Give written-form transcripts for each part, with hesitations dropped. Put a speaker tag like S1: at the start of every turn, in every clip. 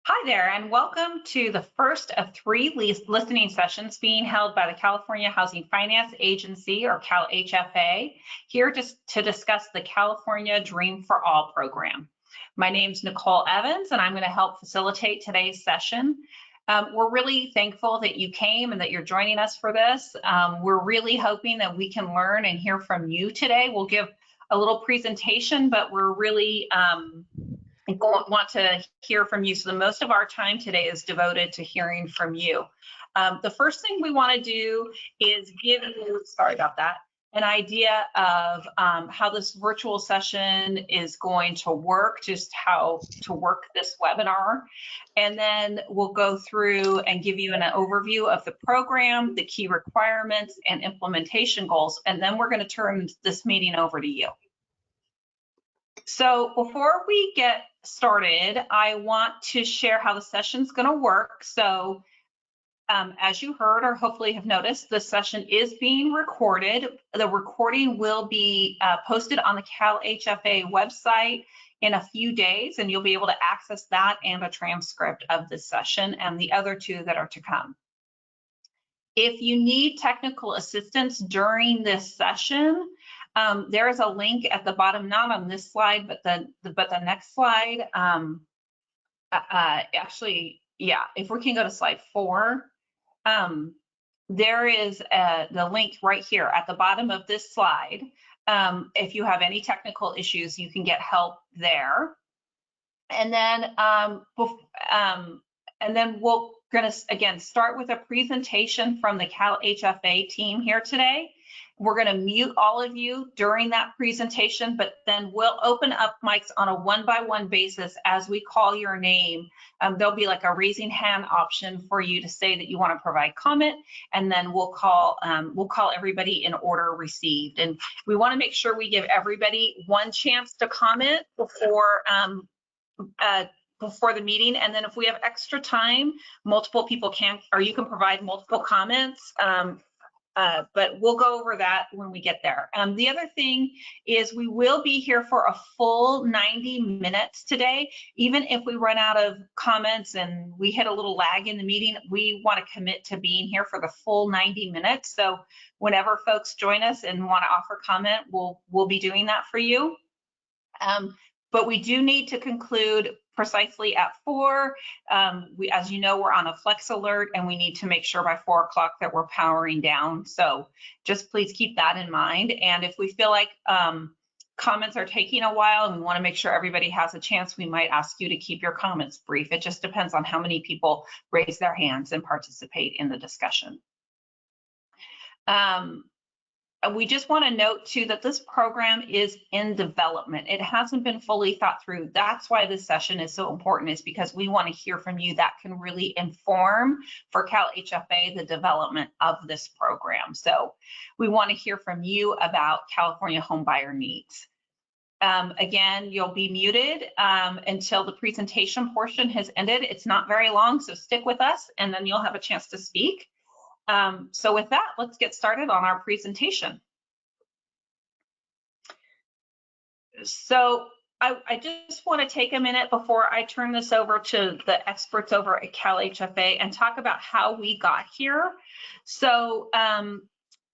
S1: Hi there, and welcome to the first of three listening sessions being held by the California Housing Finance Agency, or CalHFA, here to discuss the California Dream for All program. My name is Nicole Evans, and I'm going to help facilitate today's session. We're really thankful that you came and that you're joining us for this. We're really hoping that we can learn and hear from you today. We'll give a little presentation, but we're really want to hear from you. So the most of our time today is devoted to hearing from you. The first thing we want to do is give you, sorry about that, an idea of how this virtual session is going to work, just how to work this webinar. And then we'll go through and give you an overview of the program, the key requirements, and implementation goals. And then we're going to turn this meeting over to you. So before we get started, I want to share how the session's going to work. So as you heard, or hopefully have noticed, the session is being recorded. The recording will be posted on the CalHFA website in a few days, and you'll be able to access that and a transcript of this session and the other two that are to come. If you need technical assistance during this session, there is a link at the bottom, not on this slide, but the next slide. Actually, yeah, if we can go to slide 4, there is the link right here at the bottom of this slide. If you have any technical issues, you can get help there. And then we're going to again start with a presentation from the CalHFA team here today. We're going to mute all of you during that presentation, but then we'll open up mics on a one-by-one basis as we call your name. There'll be like a raising hand option for you to say that you want to provide comment, and then we'll call everybody in order received. And we want to make sure we give everybody one chance to comment before the meeting, and then if we have extra time, multiple people can, or you can provide multiple comments. But we'll go over that when we get there. The other thing is we will be here for a full 90 minutes today. Even if we run out of comments and we hit a little lag in the meeting, we want to commit to being here for the full 90 minutes. So whenever folks join us and want to offer comment, we'll be doing that for you. But we do need to conclude precisely at 4. As you know, we're on a flex alert, and we need to make sure by 4 o'clock that we're powering down. So just please keep that in mind. And if we feel like comments are taking a while and we want to make sure everybody has a chance, we might ask you to keep your comments brief. It just depends on how many people raise their hands and participate in the discussion. We just want to note too that this program is in development. It hasn't been fully thought through. That's why this session is so important, is because we want to hear from you. That can really inform for CalHFA the development of this program. So we want to hear from you about California homebuyer needs. Again, you'll be muted until the presentation portion has ended. It's not very long, so stick with us and then you'll have a chance to speak. So with that, let's get started on our presentation. So I just want to take a minute before I turn this over to the experts over at CalHFA and talk about how we got here. So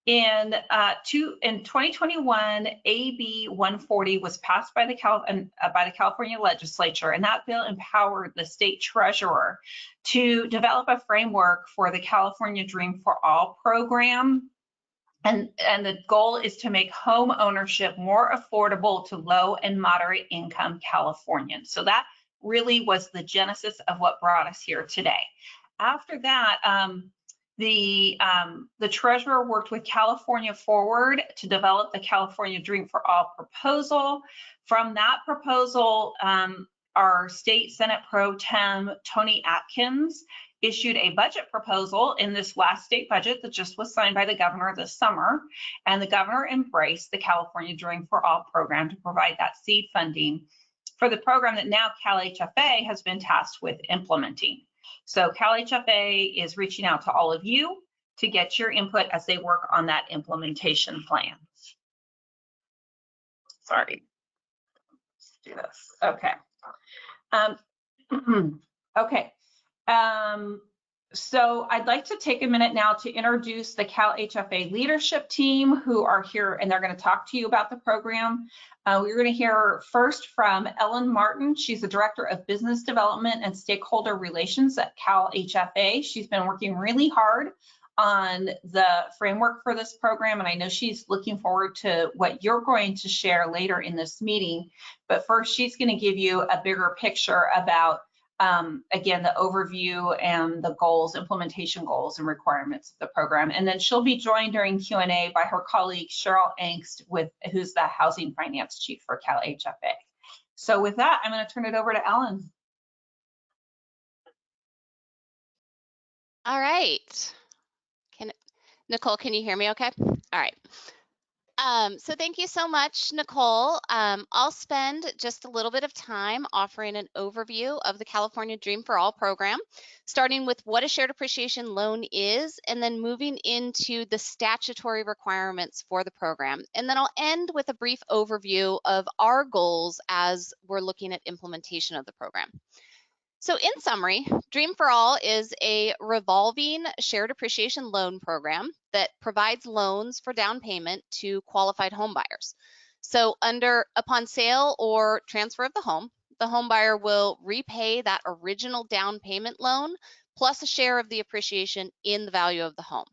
S1: in 2021, AB 140 was passed by the California legislature, and that bill empowered the state treasurer to develop a framework for the California Dream for All program. And the goal is to make home ownership more affordable to low and moderate income Californians. So that really was the genesis of what brought us here today. After that, the treasurer worked with California Forward to develop the California Dream for All proposal. From that proposal, our state Senate Pro Tem, Tony Atkins, issued a budget proposal in this last state budget that just was signed by the governor this summer. And the governor embraced the California Dream for All program to provide that seed funding for the program that now CalHFA has been tasked with implementing. So CalHFA is reaching out to all of you to get your input as they work on that implementation plan. Sorry, let's do this. Okay. Okay. So I'd like to take a minute now to introduce the CalHFA leadership team who are here, and they're going to talk to you about the program. We're going to hear first from Ellen Martin. She's the Director of Business Development and Stakeholder Relations at CalHFA. She's been working really hard on the framework for this program, and I know she's looking forward to what you're going to share later in this meeting. But first, she's going to give you a bigger picture about again, the overview and the goals, implementation goals and requirements of the program. And then she'll be joined during Q&A by her colleague, Cheryl Angst, who's the Housing Finance Chief for CalHFA. So with that, I'm going to turn it over to Ellen.
S2: All right. Nicole, can you hear me okay? All right. So thank you so much, Nicole. I'll spend just a little bit of time offering an overview of the California Dream for All program, starting with what a shared appreciation loan is, and then moving into the statutory requirements for the program. And then I'll end with a brief overview of our goals as we're looking at implementation of the program. So in summary, Dream for All is a revolving shared appreciation loan program that provides loans for down payment to qualified home buyers. So upon sale or transfer of the home buyer will repay that original down payment loan plus a share of the appreciation in the value of the home.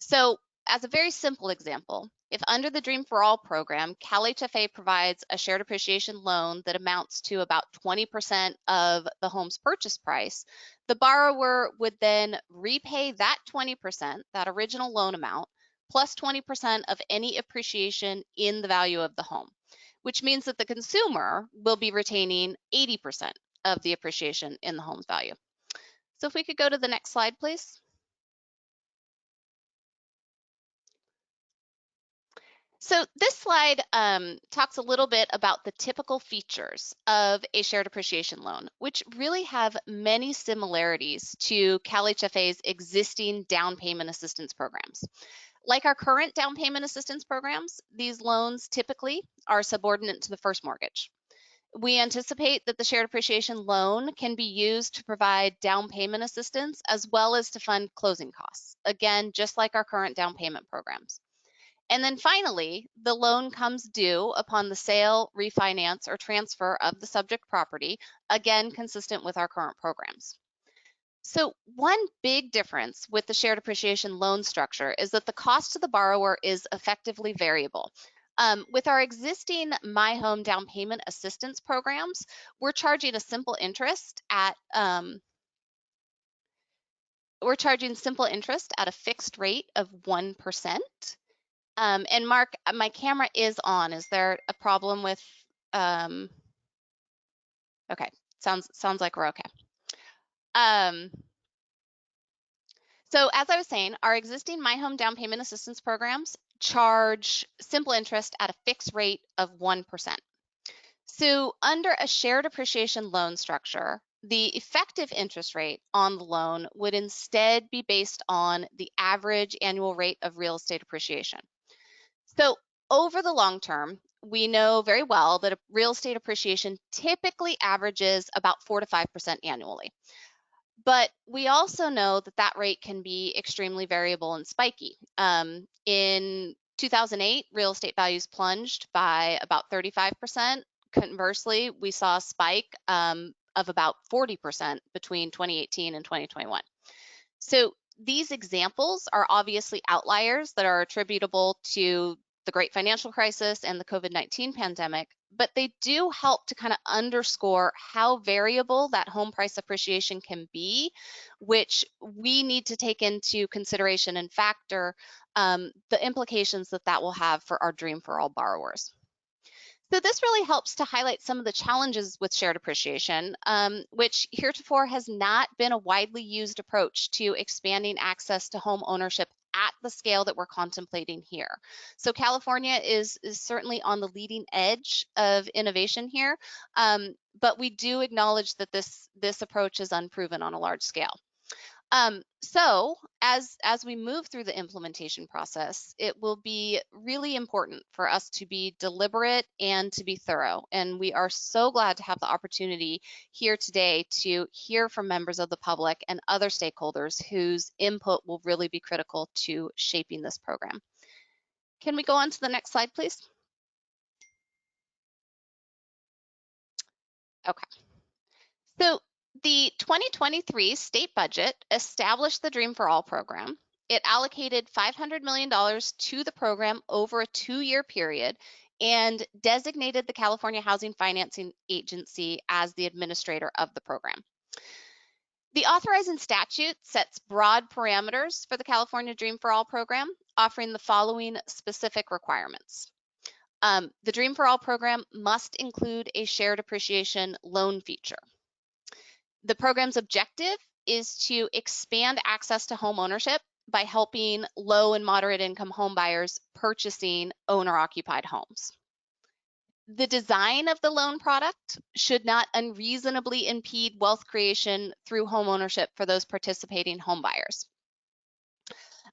S2: So as a very simple example, if under the Dream for All program, CalHFA provides a shared appreciation loan that amounts to about 20% of the home's purchase price, the borrower would then repay that 20%, that original loan amount, plus 20% of any appreciation in the value of the home, which means that the consumer will be retaining 80% of the appreciation in the home's value. So if we could go to the next slide, please. So this slide talks a little bit about the typical features of a shared appreciation loan, which really have many similarities to CalHFA's existing down payment assistance programs. Like our current down payment assistance programs, these loans typically are subordinate to the first mortgage. We anticipate that the shared appreciation loan can be used to provide down payment assistance as well as to fund closing costs, again, just like our current down payment programs. And then finally, the loan comes due upon the sale, refinance, or transfer of the subject property, again, consistent with our current programs. So one big difference with the shared appreciation loan structure is that the cost to the borrower is effectively variable. With our existing My Home down payment assistance programs, we're charging a simple interest at a fixed rate of 1%. And Mark, my camera is on. Is there a problem with, okay, sounds like we're okay. So as I was saying, our existing My Home down payment assistance programs charge simple interest at a fixed rate of 1%. So under a shared appreciation loan structure, the effective interest rate on the loan would instead be based on the average annual rate of real estate appreciation. So over the long term, we know very well that real estate appreciation typically averages about 4 to 5% annually. But we also know that that rate can be extremely variable and spiky. In 2008, real estate values plunged by about 35%. Conversely, we saw a spike of about 40% between 2018 and 2021. So these examples are obviously outliers that are attributable to the great financial crisis and the COVID-19 pandemic, but they do help to kind of underscore how variable that home price appreciation can be, which we need to take into consideration and factor the implications that will have for our Dream for All borrowers. So this really helps to highlight some of the challenges with shared appreciation, which heretofore has not been a widely used approach to expanding access to home ownership at the scale that we're contemplating here. So California is certainly on the leading edge of innovation here, but we do acknowledge that this approach is unproven on a large scale. So as we move through the implementation process, it will be really important for us to be deliberate and to be thorough. And we are so glad to have the opportunity here today to hear from members of the public and other stakeholders whose input will really be critical to shaping this program. Can we go on to the next slide, please? Okay. So the 2023 state budget established the Dream for All program. It allocated $500 million to the program over a 2-year period and designated the California Housing Financing Agency as the administrator of the program. The authorizing statute sets broad parameters for the California Dream for All program, offering the following specific requirements. The Dream for All program must include a shared appreciation loan feature. The program's objective is to expand access to home ownership by helping low and moderate income home buyers purchasing owner-occupied homes. The design of the loan product should not unreasonably impede wealth creation through home ownership for those participating home buyers.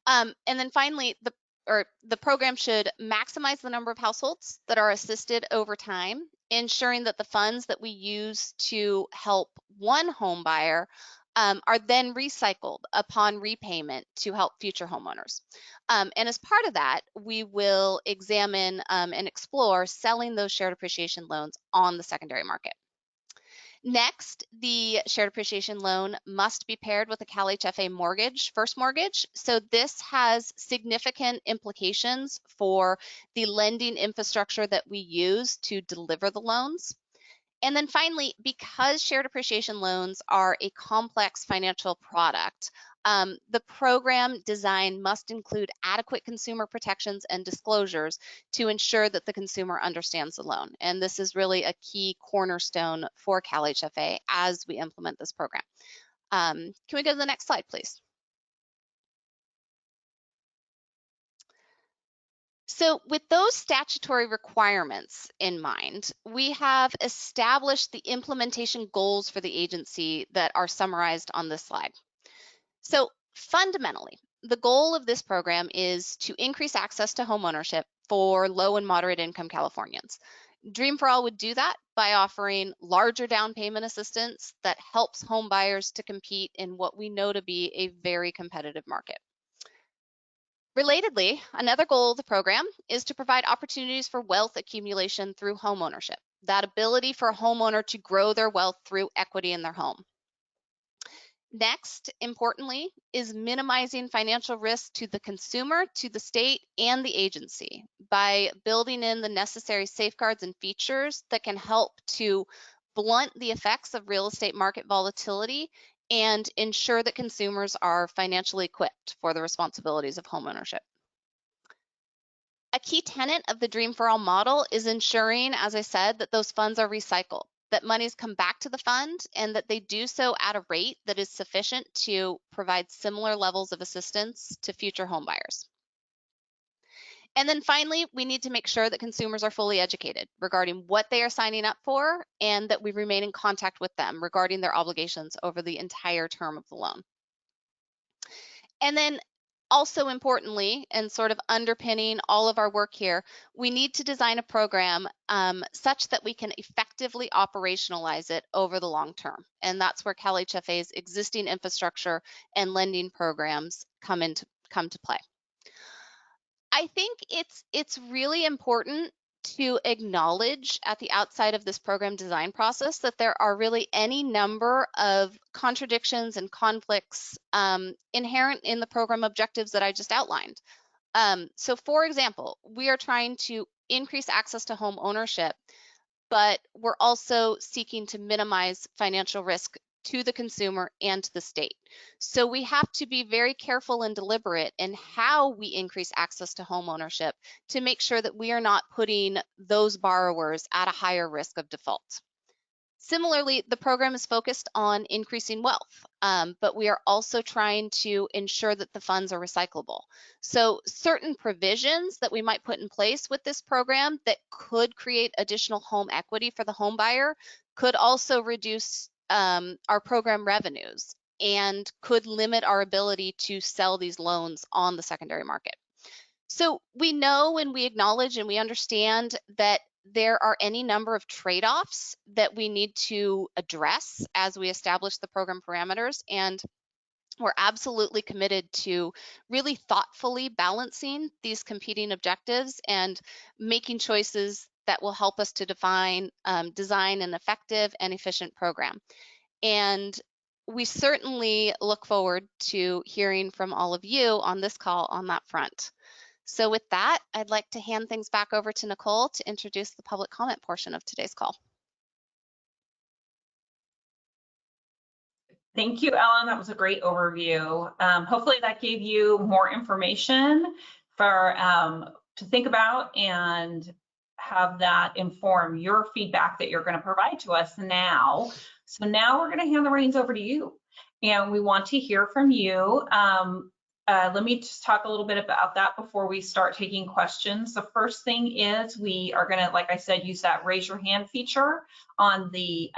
S2: And then finally, the program should maximize the number of households that are assisted over time, ensuring that the funds that we use to help one home buyer are then recycled upon repayment to help future homeowners. And as part of that, we will examine and explore selling those shared appreciation loans on the secondary market. Next, the shared appreciation loan must be paired with a CalHFA mortgage, first mortgage. So this has significant implications for the lending infrastructure that we use to deliver the loans. And then finally, because shared appreciation loans are a complex financial product, the program design must include adequate consumer protections and disclosures to ensure that the consumer understands the loan. And this is really a key cornerstone for CalHFA as we implement this program. Can we go to the next slide, please? So with those statutory requirements in mind, we have established the implementation goals for the agency that are summarized on this slide. So fundamentally, the goal of this program is to increase access to home ownership for low and moderate income Californians. Dream for All would do that by offering larger down payment assistance that helps home buyers to compete in what we know to be a very competitive market. Relatedly, another goal of the program is to provide opportunities for wealth accumulation through home ownership, that ability for a homeowner to grow their wealth through equity in their home. Next, importantly, is minimizing financial risk to the consumer, to the state, and the agency by building in the necessary safeguards and features that can help to blunt the effects of real estate market volatility and ensure that consumers are financially equipped for the responsibilities of homeownership. A key tenet of the Dream for All model is ensuring, as I said, that those funds are recycled, that monies come back to the fund, and that they do so at a rate that is sufficient to provide similar levels of assistance to future homebuyers. And then finally, we need to make sure that consumers are fully educated regarding what they are signing up for and that we remain in contact with them regarding their obligations over the entire term of the loan. And then also importantly, and sort of underpinning all of our work here, we need to design a program such that we can effectively operationalize it over the long term. And that's where CalHFA's existing infrastructure and lending programs come to play. I think it's really important to acknowledge at the outside of this program design process that there are really any number of contradictions and conflicts inherent in the program objectives that I just outlined. So for example, we are trying to increase access to home ownership, but we're also seeking to minimize financial risk to the consumer and to the state. So we have to be very careful and deliberate in how we increase access to home ownership to make sure that we are not putting those borrowers at a higher risk of default. Similarly, the program is focused on increasing wealth, but we are also trying to ensure that the funds are recyclable. So certain provisions that we might put in place with this program that could create additional home equity for the home buyer could also reduce our program revenues and could limit our ability to sell these loans on the secondary market. So we know and we acknowledge and we understand that there are any number of trade-offs that we need to address as we establish the program parameters, and we're absolutely committed to really thoughtfully balancing these competing objectives and making choices that will help us to design an effective and efficient program. And we certainly look forward to hearing from all of you on this call on that front. So with that, I'd like to hand things back over to Nicole to introduce the public comment portion of today's call.
S1: Thank you, Ellen. That was a great overview. Hopefully that gave you more information for to think about and have that inform your feedback that you're going to provide to us now. So now we're going to hand the reins over to you, and we want to hear from you. Let me just talk a little bit about that before we start taking questions. The first thing is we are going to, like I said, use that raise your hand feature on the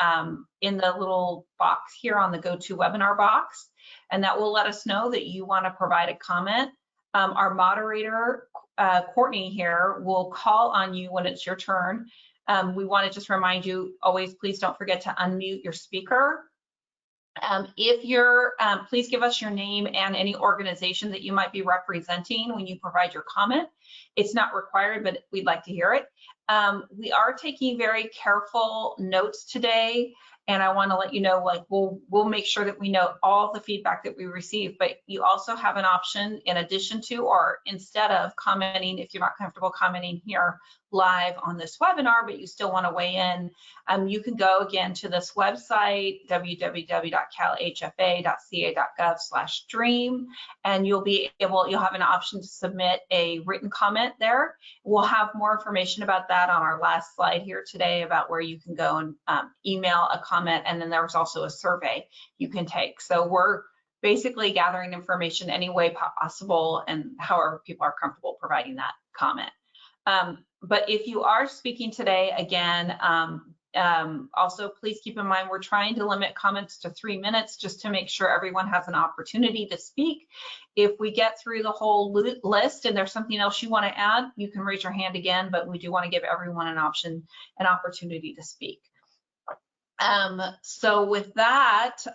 S1: in the little box here on the GoToWebinar box, and that will let us know that you want to provide a comment. Our moderator, Courtney here, will call on you when it's your turn. We want to just remind you, always, please don't forget to unmute your speaker. If you're, please give us your name and any organization that you might be representing when you provide your comment. It's not required, but we'd like to hear it. We are taking very careful notes today, and I want to let you know, like, we'll make sure that we know all the feedback that we receive, but you also have an option in addition to or instead of commenting, if you're not comfortable commenting here live on this webinar, but you still want to weigh in, you can go again to this website, www.calhfa.ca.gov/dream, and you'll have an option to submit a written comment there. We'll have more information about that on our last slide here today about where you can go and email a comment, and then there's also a survey you can take. So we're basically gathering information any way possible and however people are comfortable providing that comment. But if you are speaking today, again, also please keep in mind we're trying to limit comments to 3 minutes just to make sure everyone has an opportunity to speak. If we get through the whole list and there's something else you want to add, you can raise your hand again, but we do want to give everyone an opportunity to speak. So with that,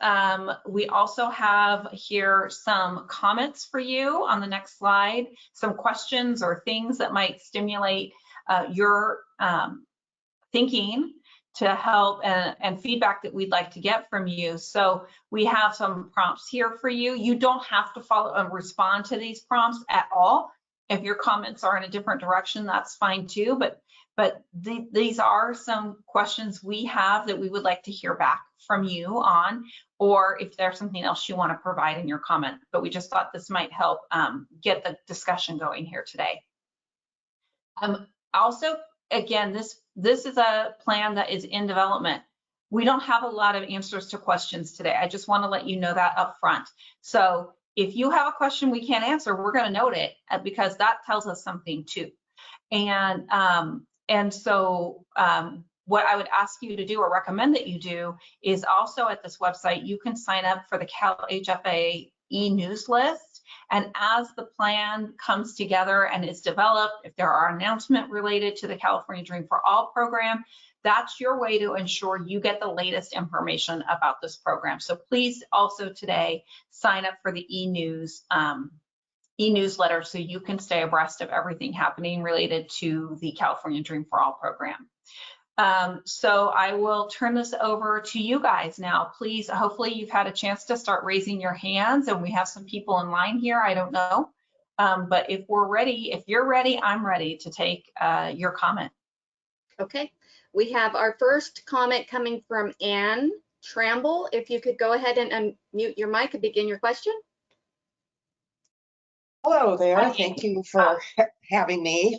S1: we also have here some comments for you on the next slide, some questions or things that might stimulate your thinking to help and feedback that we'd like to get from you. So we have some prompts here for you. You don't have to follow and respond to these prompts at all. If your comments are in a different direction, that's fine too, but these are some questions we have that we would like to hear back from you on, or if there's something else you want to provide in your comment. But we just thought this might help get the discussion going here today. Also, again, this is a plan that is in development. We don't have a lot of answers to questions today. I just want to let you know that up front. So if you have a question we can't answer, we're going to note it because that tells us something too. And so what I would ask you to do or recommend that you do is also at this website, you can sign up for the CalHFA e-news list. And as the plan comes together and is developed, if there are announcements related to the California Dream for All program, that's your way to ensure you get the latest information about this program. So please also today sign up for the e-newsletter so you can stay abreast of everything happening related to the California Dream for All program. So I will turn this over to you guys now. Please, hopefully you've had a chance to start raising your hands, and we have some people in line here, I don't know. But if we're ready, if you're ready, I'm ready to take your comment.
S3: Okay, we have our first comment coming from Ann Tramble. If you could go ahead and unmute your mic and begin your question.
S4: Hello there. Thank you for having me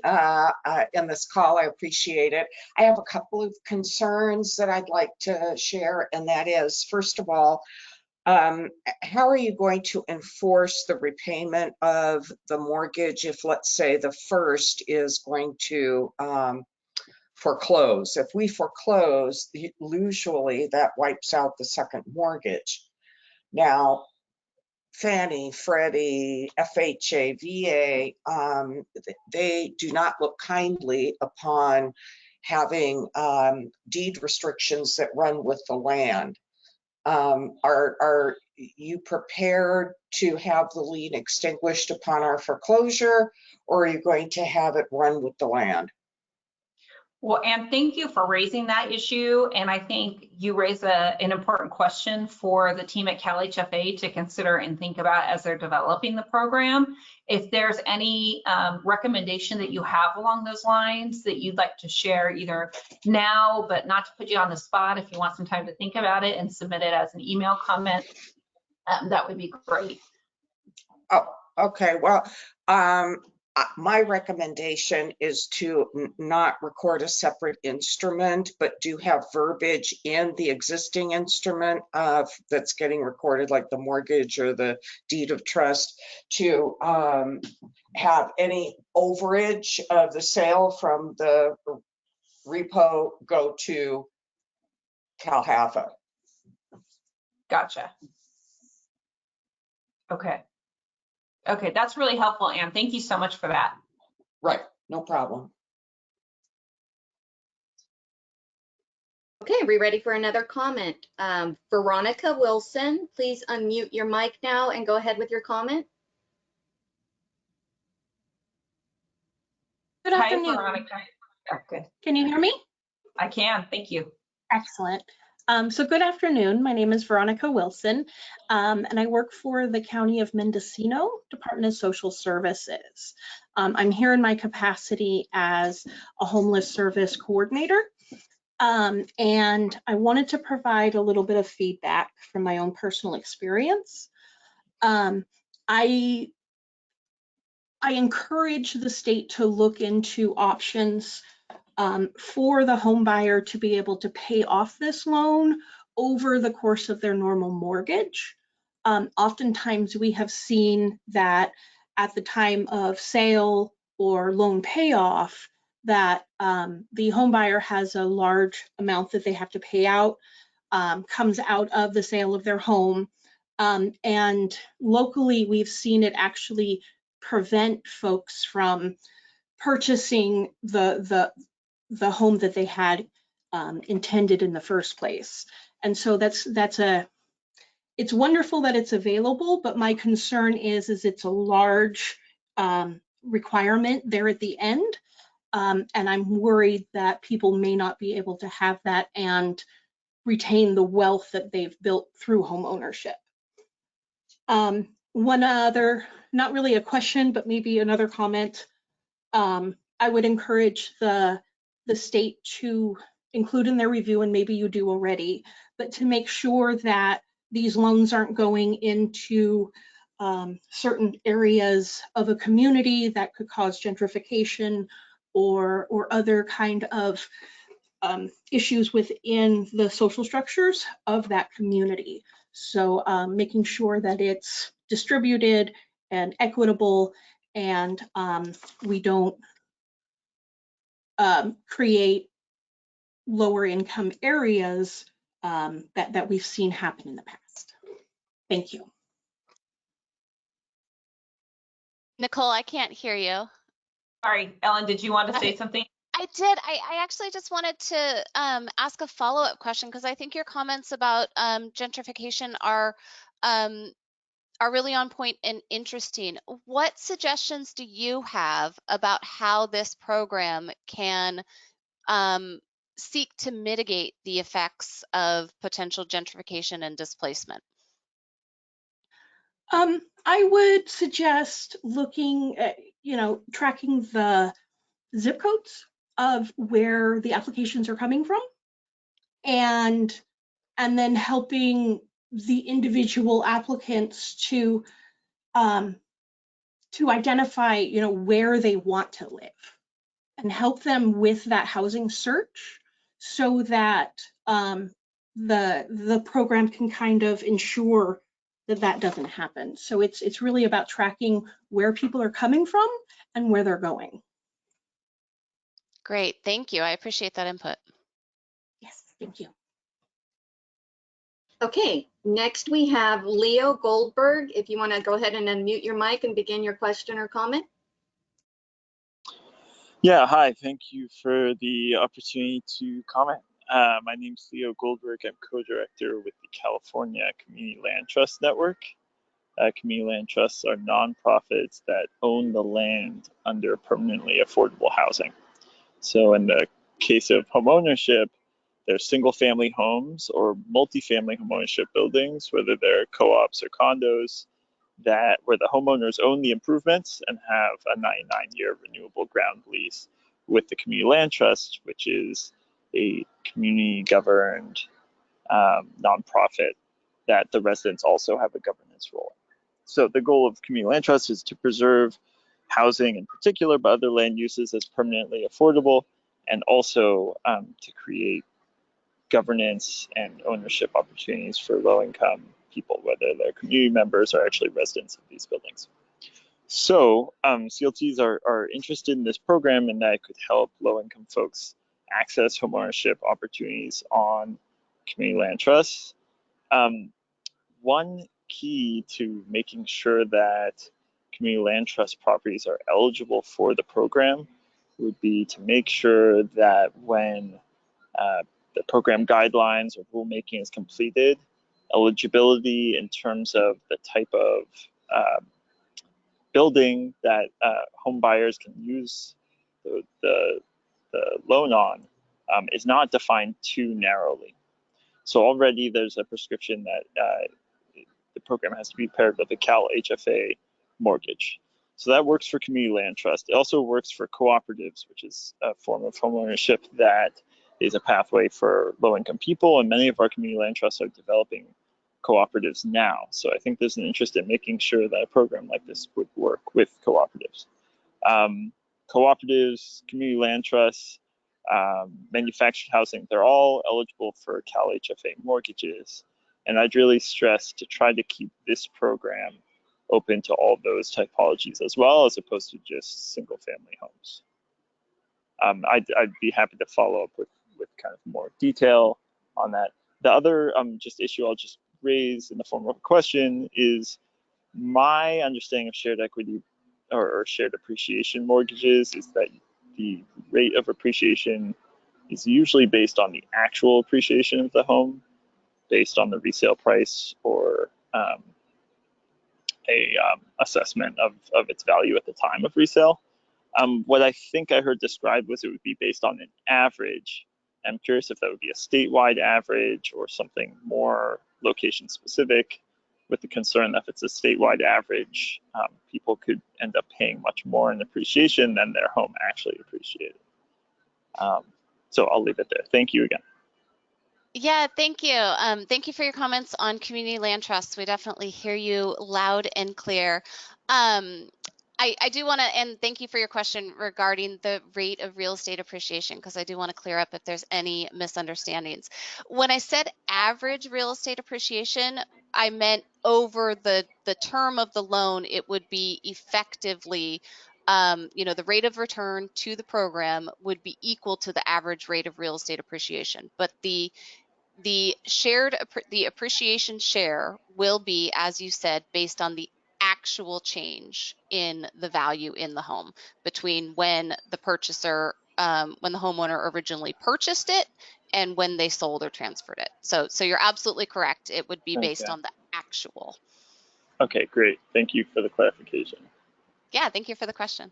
S4: in this call. I appreciate it. I have a couple of concerns that I'd like to share, and that is, first of all, how are you going to enforce the repayment of the mortgage if, let's say, the first is going to foreclose? If we foreclose, usually that wipes out the second mortgage. Now, Fannie, Freddie, FHA, VA, they do not look kindly upon having deed restrictions that run with the land. Are you prepared to have the lien extinguished upon our foreclosure, or are you going to have it run with the land?
S1: Well, Anne, thank you for raising that issue. And I think you raise an important question for the team at CalHFA to consider and think about as they're developing the program. If there's any recommendation that you have along those lines that you'd like to share either now, but not to put you on the spot, if you want some time to think about it and submit it as an email comment, that would be great.
S4: Oh, okay. Well, my recommendation is to not record a separate instrument, but do have verbiage in the existing instrument that's getting recorded, like the mortgage or the deed of trust, to have any overage of the sale from the repo go to CalHFA.
S1: Gotcha. Okay. Okay, that's really helpful, Anne. Thank you so much for that.
S4: Right, no problem.
S3: Okay, are we ready for another comment? Veronica Wilson, please unmute your mic now and go ahead with your comment.
S5: Good afternoon.
S1: Hi, Veronica. Oh, good.
S5: Can you hear me?
S1: I can. Thank you.
S5: Excellent. So good afternoon. My name is Veronica Wilson, and I work for the County of Mendocino Department of Social Services. I'm here in my capacity as a homeless service coordinator, and I wanted to provide a little bit of feedback from my own personal experience. I encourage the state to look into options for the home buyer to be able to pay off this loan over the course of their normal mortgage. Oftentimes we have seen that at the time of sale or loan payoff that the home buyer has a large amount that they have to pay out, comes out of the sale of their home. And locally we've seen it actually prevent folks from purchasing the home that they had intended in the first place. And so it's wonderful that it's available, but my concern is it's a large requirement there at the end. And I'm worried that people may not be able to have that and retain the wealth that they've built through home ownership. One other, not really a question, but maybe another comment. I would encourage the state to include in their review, and maybe you do already, but to make sure that these loans aren't going into certain areas of a community that could cause gentrification or other kind of issues within the social structures of that community. So making sure that it's distributed and equitable, and we don't create lower income areas that we've seen happen in the past. Thank you.
S2: Nicole, I can't hear you.
S1: Sorry, Ellen, did you want to say something?
S2: I did. I actually just wanted to ask a follow-up question, because I think your comments about gentrification are really on point and interesting. What suggestions do you have about how this program can seek to mitigate the effects of potential gentrification and displacement?
S5: I would suggest looking at, tracking the zip codes of where the applications are coming from, and then helping the individual applicants to identify, where they want to live, and help them with that housing search, so that the program can kind of ensure that doesn't happen. So it's really about tracking where people are coming from and where they're going.
S2: Great, thank you. I appreciate that input.
S5: Yes, thank you.
S3: Okay, next we have Leo Goldberg. If you want to go ahead and unmute your mic and begin your question or comment.
S6: Yeah, hi. Thank you for the opportunity to comment. My name's Leo Goldberg. I'm co-director with the California Community Land Trust Network. Community land trusts are nonprofits that own the land under permanently affordable housing. So in the case of homeownership, they're single-family homes or multifamily homeownership buildings, whether they're co-ops or condos, that where the homeowners own the improvements and have a 99-year renewable ground lease with the Community Land Trust, which is a community-governed nonprofit that the residents also have a governance role in. So the goal of Community Land Trust is to preserve housing in particular, but other land uses as permanently affordable, and also to create governance and ownership opportunities for low-income people, whether they're community members or actually residents of these buildings. So CLTs are interested in this program and that it could help low-income folks access homeownership opportunities on community land trusts. One key to making sure that community land trust properties are eligible for the program would be to make sure that when the program guidelines or rulemaking is completed, eligibility in terms of the type of building that home buyers can use the loan on is not defined too narrowly. So already there's a prescription that the program has to be paired with a CalHFA mortgage. So that works for community land trust. It also works for cooperatives, which is a form of homeownership that is a pathway for low-income people, and many of our community land trusts are developing cooperatives now. So I think there's an interest in making sure that a program like this would work with cooperatives. Cooperatives, community land trusts, manufactured housing, they're all eligible for CalHFA mortgages. And I'd really stress to try to keep this program open to all those typologies as well, as opposed to just single family homes. I'd be happy to follow up with kind of more detail on that. The other just issue I'll just raise in the form of a question is my understanding of shared equity or shared appreciation mortgages is that the rate of appreciation is usually based on the actual appreciation of the home, based on the resale price or a assessment of its value at the time of resale. What I think I heard described was it would be based on an average. I'm curious if that would be a statewide average or something more location specific, with the concern that if it's a statewide average, people could end up paying much more in appreciation than their home actually appreciated. So I'll leave it there. Thank you again.
S2: Yeah, thank you. Thank you for your comments on community land trusts. We definitely hear you loud and clear. I do want to, and thank you for your question regarding the rate of real estate appreciation, because I do want to clear up if there's any misunderstandings. When I said average real estate appreciation, I meant over the term of the loan, it would be effectively, the rate of return to the program would be equal to the average rate of real estate appreciation. But the appreciation share will be, as you said, based on the actual change in the value in the home between when the purchaser, when the homeowner originally purchased it and when they sold or transferred it. So you're absolutely correct. It would be based on the actual.
S6: Okay, great. Thank you for the clarification.
S2: Yeah, thank you for the question.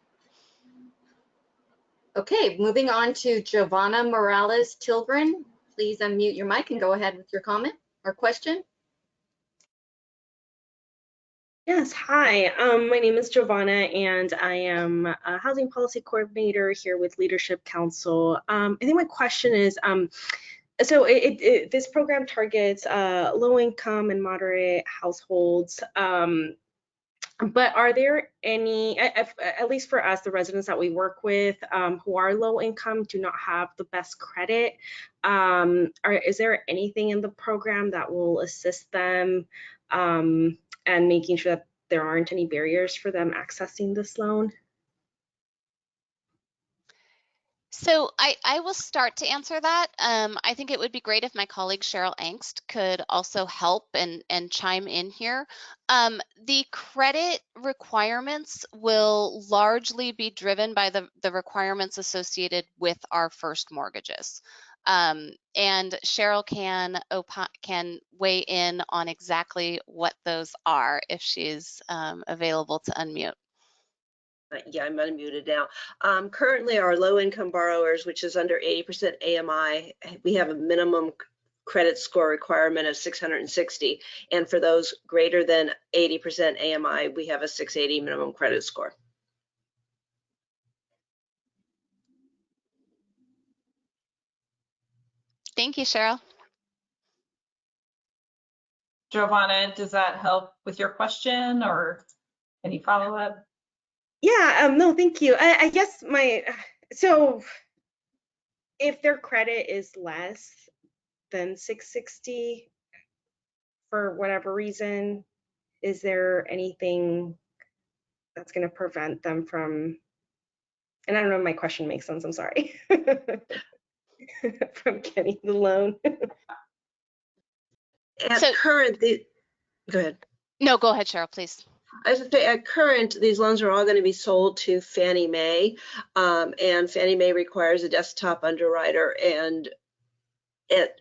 S3: Okay, moving on to Giovanna Morales Tilgren. Please unmute your mic and go ahead with your comment or question.
S7: Yes, hi. My name is Giovanna, and I am a housing policy coordinator here with Leadership Council. I think my question is, so this program targets low-income and moderate households. But are there any, at least for us, the residents that we work with who are low income do not have the best credit? Is there anything in the program that will assist them and making sure that there aren't any barriers for them accessing this loan?
S2: So I will start to answer that. I think it would be great if my colleague Cheryl Angst could also help and chime in here. The credit requirements will largely be driven by the requirements associated with our first mortgages. And Cheryl can weigh in on exactly what those are if she's available to unmute.
S8: Yeah, I'm unmuted now. Currently, our low-income borrowers, which is under 80% AMI, we have a minimum credit score requirement of 660. And for those greater than 80% AMI, we have a 680 minimum credit score.
S2: Thank you, Cheryl.
S1: Giovanna, does that help with your question or any follow-up?
S7: Yeah, no, thank you. I guess so if their credit is less than 660 for whatever reason, is there anything that's going to prevent them from, and I don't know if my question makes sense, I'm sorry, from getting the loan?
S8: At
S2: So-
S8: current, go ahead.
S2: No, go ahead, Cheryl, please.
S8: I was going to say, at current, these loans are all going to be sold to Fannie Mae, and Fannie Mae requires a desktop underwriter, and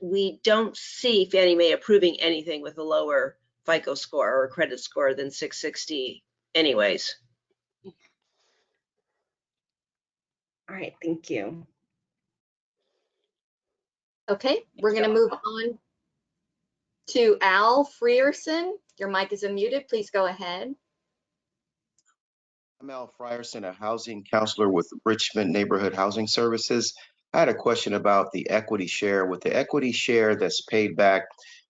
S8: we don't see Fannie Mae approving anything with a lower FICO score or credit score than 660 anyways.
S7: All right, thank you.
S3: Okay, we're going to move on to Al Frierson. Your mic is unmuted. Please go ahead.
S9: I'm Al Frierson, a housing counselor with Richmond Neighborhood Housing Services. I had a question about the equity share. Would the equity share that's paid back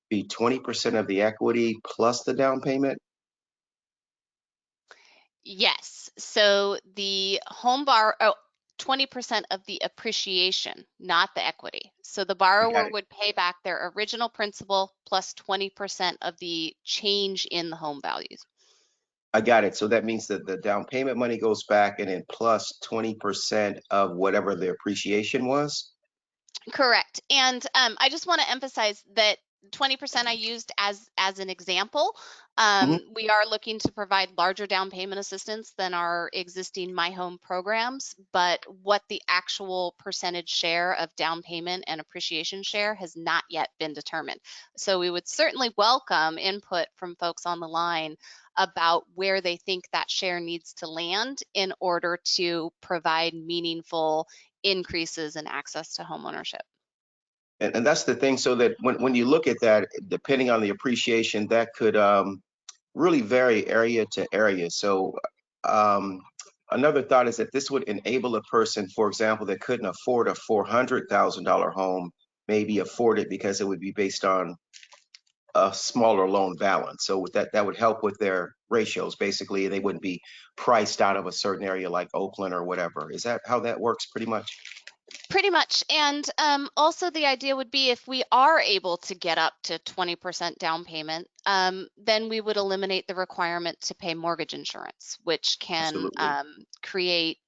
S9: be 20% of the equity plus the down payment?
S2: Yes. So the home borrower, 20% of the appreciation, not the equity. So the borrower would pay back their original principal plus 20% of the change in the home values.
S9: I got it. So that means that the down payment money goes back and then plus 20% of whatever the appreciation was?
S2: Correct. And I just want to emphasize that 20% I used as an example. We are looking to provide larger down payment assistance than our existing My Home programs, but what the actual percentage share of down payment and appreciation share has not yet been determined. So we would certainly welcome input from folks on the line about where they think that share needs to land in order to provide meaningful increases in access to homeownership.
S9: And that's the thing, so that when you look at that, depending on the appreciation, that could really vary area to area. So another thought is that this would enable a person, for example, that couldn't afford a $400,000 home, maybe afford it because it would be based on a smaller loan balance. So that would help with their ratios. Basically, they wouldn't be priced out of a certain area like Oakland or whatever. Is that how that works pretty much?
S2: Pretty much. And also the idea would be if we are able to get up to 20% down payment, then we would eliminate the requirement to pay mortgage insurance, which can create,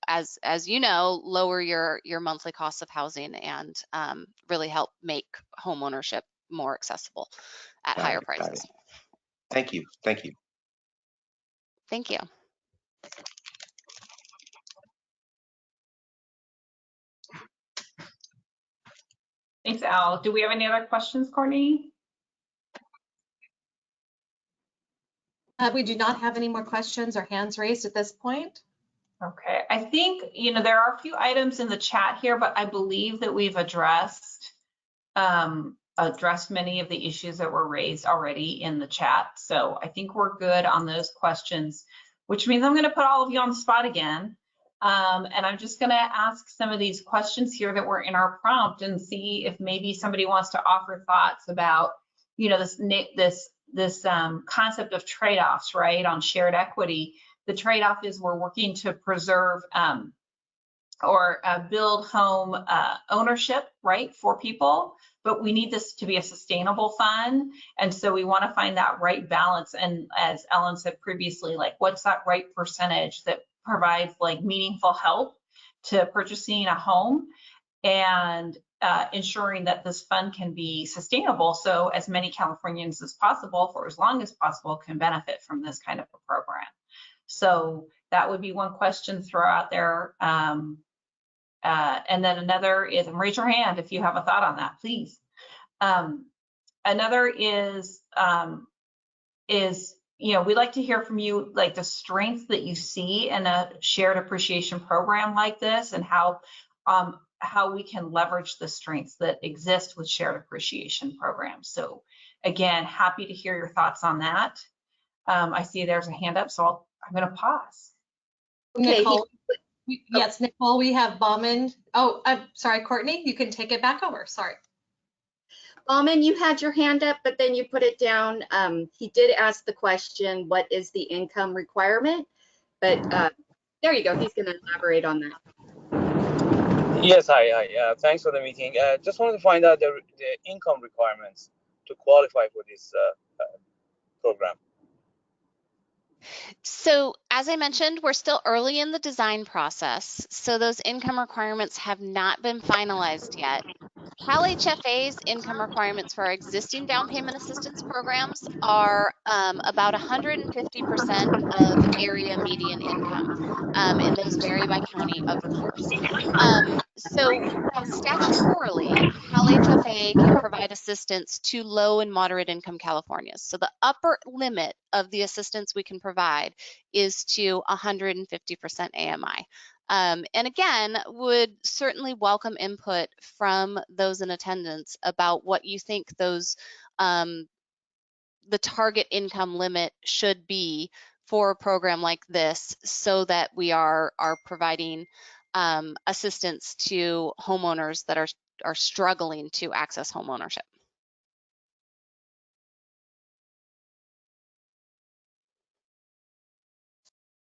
S2: as you know, lower your monthly cost of housing and really help make home ownership more accessible at higher prices.
S9: Thank you. Thank you.
S2: Thank you.
S1: Thanks, Al. Do we have any other questions, Courtney?
S10: We do not have any more questions or hands raised at this point.
S1: Okay, I think, there are a few items in the chat here, but I believe that we've addressed many of the issues that were raised already in the chat. So I think we're good on those questions, which means I'm going to put all of you on the spot again. And I'm just going to ask some of these questions here that were in our prompt and see if maybe somebody wants to offer thoughts about, this concept of trade-offs, right, on shared equity. The trade-off is we're working to preserve or build home ownership, right, for people, but we need this to be a sustainable fund. And so we want to find that right balance. And as Ellen said previously, like, what's that right percentage that provides like meaningful help to purchasing a home and ensuring that this fund can be sustainable so as many Californians as possible for as long as possible can benefit from this kind of a program. So that would be one question to throw out there. And then another is, and raise your hand if you have a thought on that, please. Another is, you know, we'd like to hear from you, like the strengths that you see in a shared appreciation program like this, and how we can leverage the strengths that exist with shared appreciation programs. So again, happy to hear your thoughts on that. I see there's a hand up, so I'm going to pause.
S3: Okay.
S10: Nicole, yes, Nicole, we have Bauman. Oh, I'm sorry, Courtney, you can take it back over. Sorry.
S3: Bauman, you had your hand up, but then you put it down. He did ask the question, what is the income requirement? But there you go. He's going to elaborate on that.
S11: Yes, hi. Thanks for the meeting. Just wanted to find out the income requirements to qualify for this program.
S2: So as I mentioned, we're still early in the design process, so those income requirements have not been finalized yet. CalHFA's income requirements for our existing down payment assistance programs are about 150% of area median income, and those vary by county, of course. So statutorily, CalHFA can provide assistance to low and moderate income Californians. So the upper limit of the assistance we can provide is to 150% AMI. And again, would certainly welcome input from those in attendance about what you think those the target income limit should be for a program like this, so that we are providing assistance to homeowners that are struggling to access home ownership.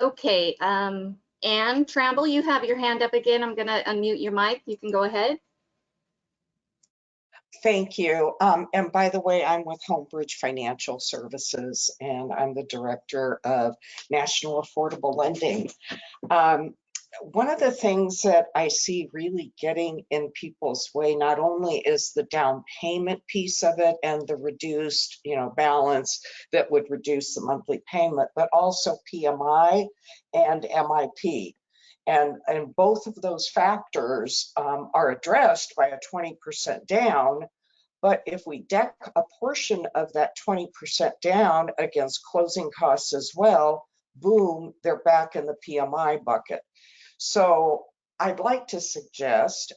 S3: Okay. Anne Tramble, you have your hand up again. I'm going to unmute your mic. You can go ahead.
S4: Thank you. And by the way, I'm with Homebridge Financial Services, and I'm the director of National Affordable Lending. One of the things that I see really getting in people's way, not only is the down payment piece of it and the reduced, balance that would reduce the monthly payment, but also PMI and MIP. And both of those factors are addressed by a 20% down. But if we deck a portion of that 20% down against closing costs as well, boom, they're back in the PMI bucket. So I'd like to suggest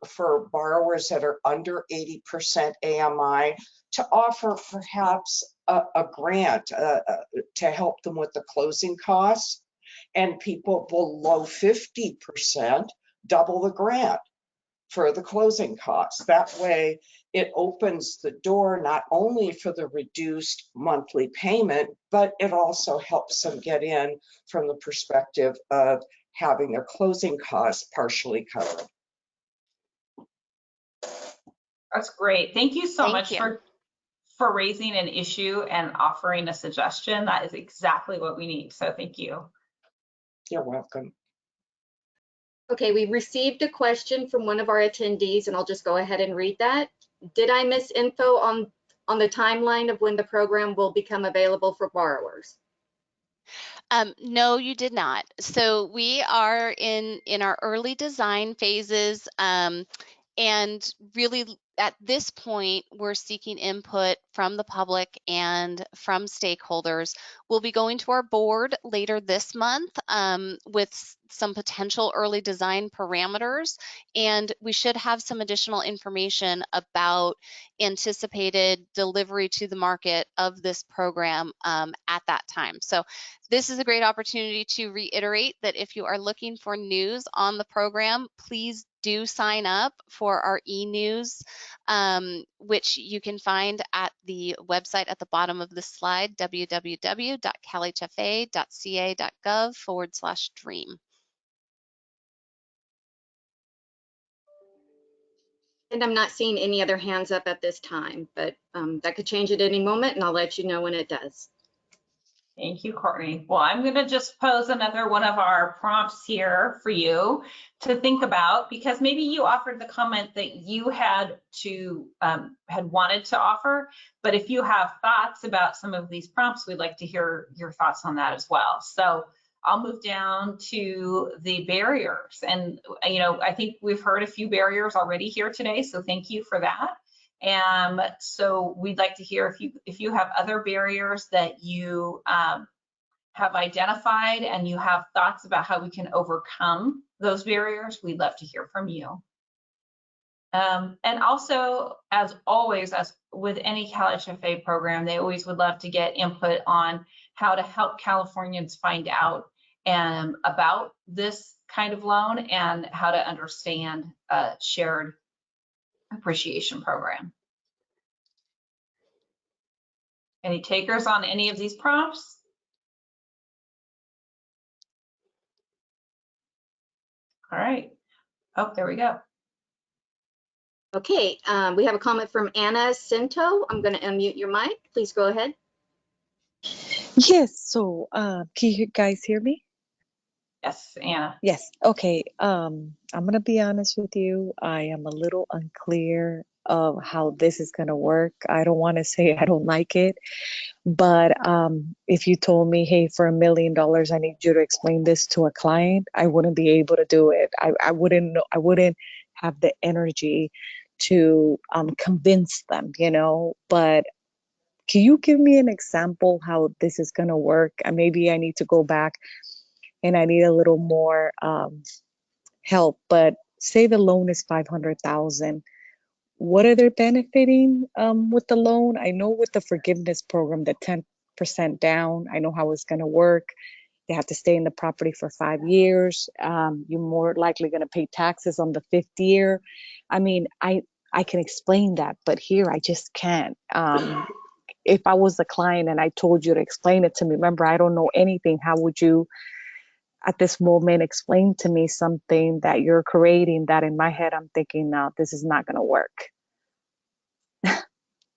S4: for borrowers that are under 80% AMI to offer perhaps a grant to help them with the closing costs, and people below 50% double the grant for the closing costs. That way it opens the door not only for the reduced monthly payment, but it also helps them get in from the perspective of having their closing costs partially covered.
S1: That's great. Thank you so much
S2: you.
S1: for raising an issue and offering a suggestion. That is exactly what we need. So thank you.
S4: You're welcome.
S3: Okay, we received a question from one of our attendees, and I'll just go ahead and read that. Did I miss info on the timeline of when the program will become available for borrowers?
S2: No, you did not. So we are in our early design phases, and really at this point, we're seeking input from the public and from stakeholders. We'll be going to our board later this month with some potential early design parameters, and we should have some additional information about anticipated delivery to the market of this program at that time. So this is a great opportunity to reiterate that if you are looking for news on the program, please do sign up for our e-news, which you can find at the website at the bottom of the slide, www.calhfa.ca.gov/dream.
S3: And I'm not seeing any other hands up at this time, but that could change at any moment, and I'll let you know when it does.
S1: Thank you, Courtney. Well, I'm going to just pose another one of our prompts here for you to think about, because maybe you offered the comment that you had wanted to offer, but if you have thoughts about some of these prompts, we'd like to hear your thoughts on that as well. So I'll move down to the barriers, and I think we've heard a few barriers already here today, so thank you for that. And so we'd like to hear if you have other barriers that you have identified and you have thoughts about how we can overcome those barriers. We'd love to hear from you. And also, as always, as with any CalHFA program, they always would love to get input on how to help Californians find out about this kind of loan and how to understand a shared appreciation program. Any takers on any of these prompts? All right. Oh, there we go.
S3: Okay, we have a comment from Anna Cinto. I'm going to unmute your mic. Please go ahead.
S12: Yes, so can you guys hear me?
S1: Yes, Anna.
S12: Yes, okay. I'm gonna be honest with you. I am a little unclear of how this is gonna work. I don't want to say I don't like it, but if you told me, hey, for $1 million, I need you to explain this to a client, I wouldn't be able to do it. I wouldn't know, I wouldn't have the energy to convince them, but can you give me an example how this is gonna work? And maybe I need to go back and I need a little more help. But say the loan is 500,000. What are they benefiting with the loan? I know with the forgiveness program, the 10% down, I know how it's going to work. You have to stay in the property for 5 years. You're more likely going to pay taxes on the 5th year. I mean, I can explain that, but here I just can't. If I was the client and I told you to explain it to me, remember, I don't know anything. How would you at this moment explain to me something that you're creating that in my head I'm thinking, no, this is not going to work?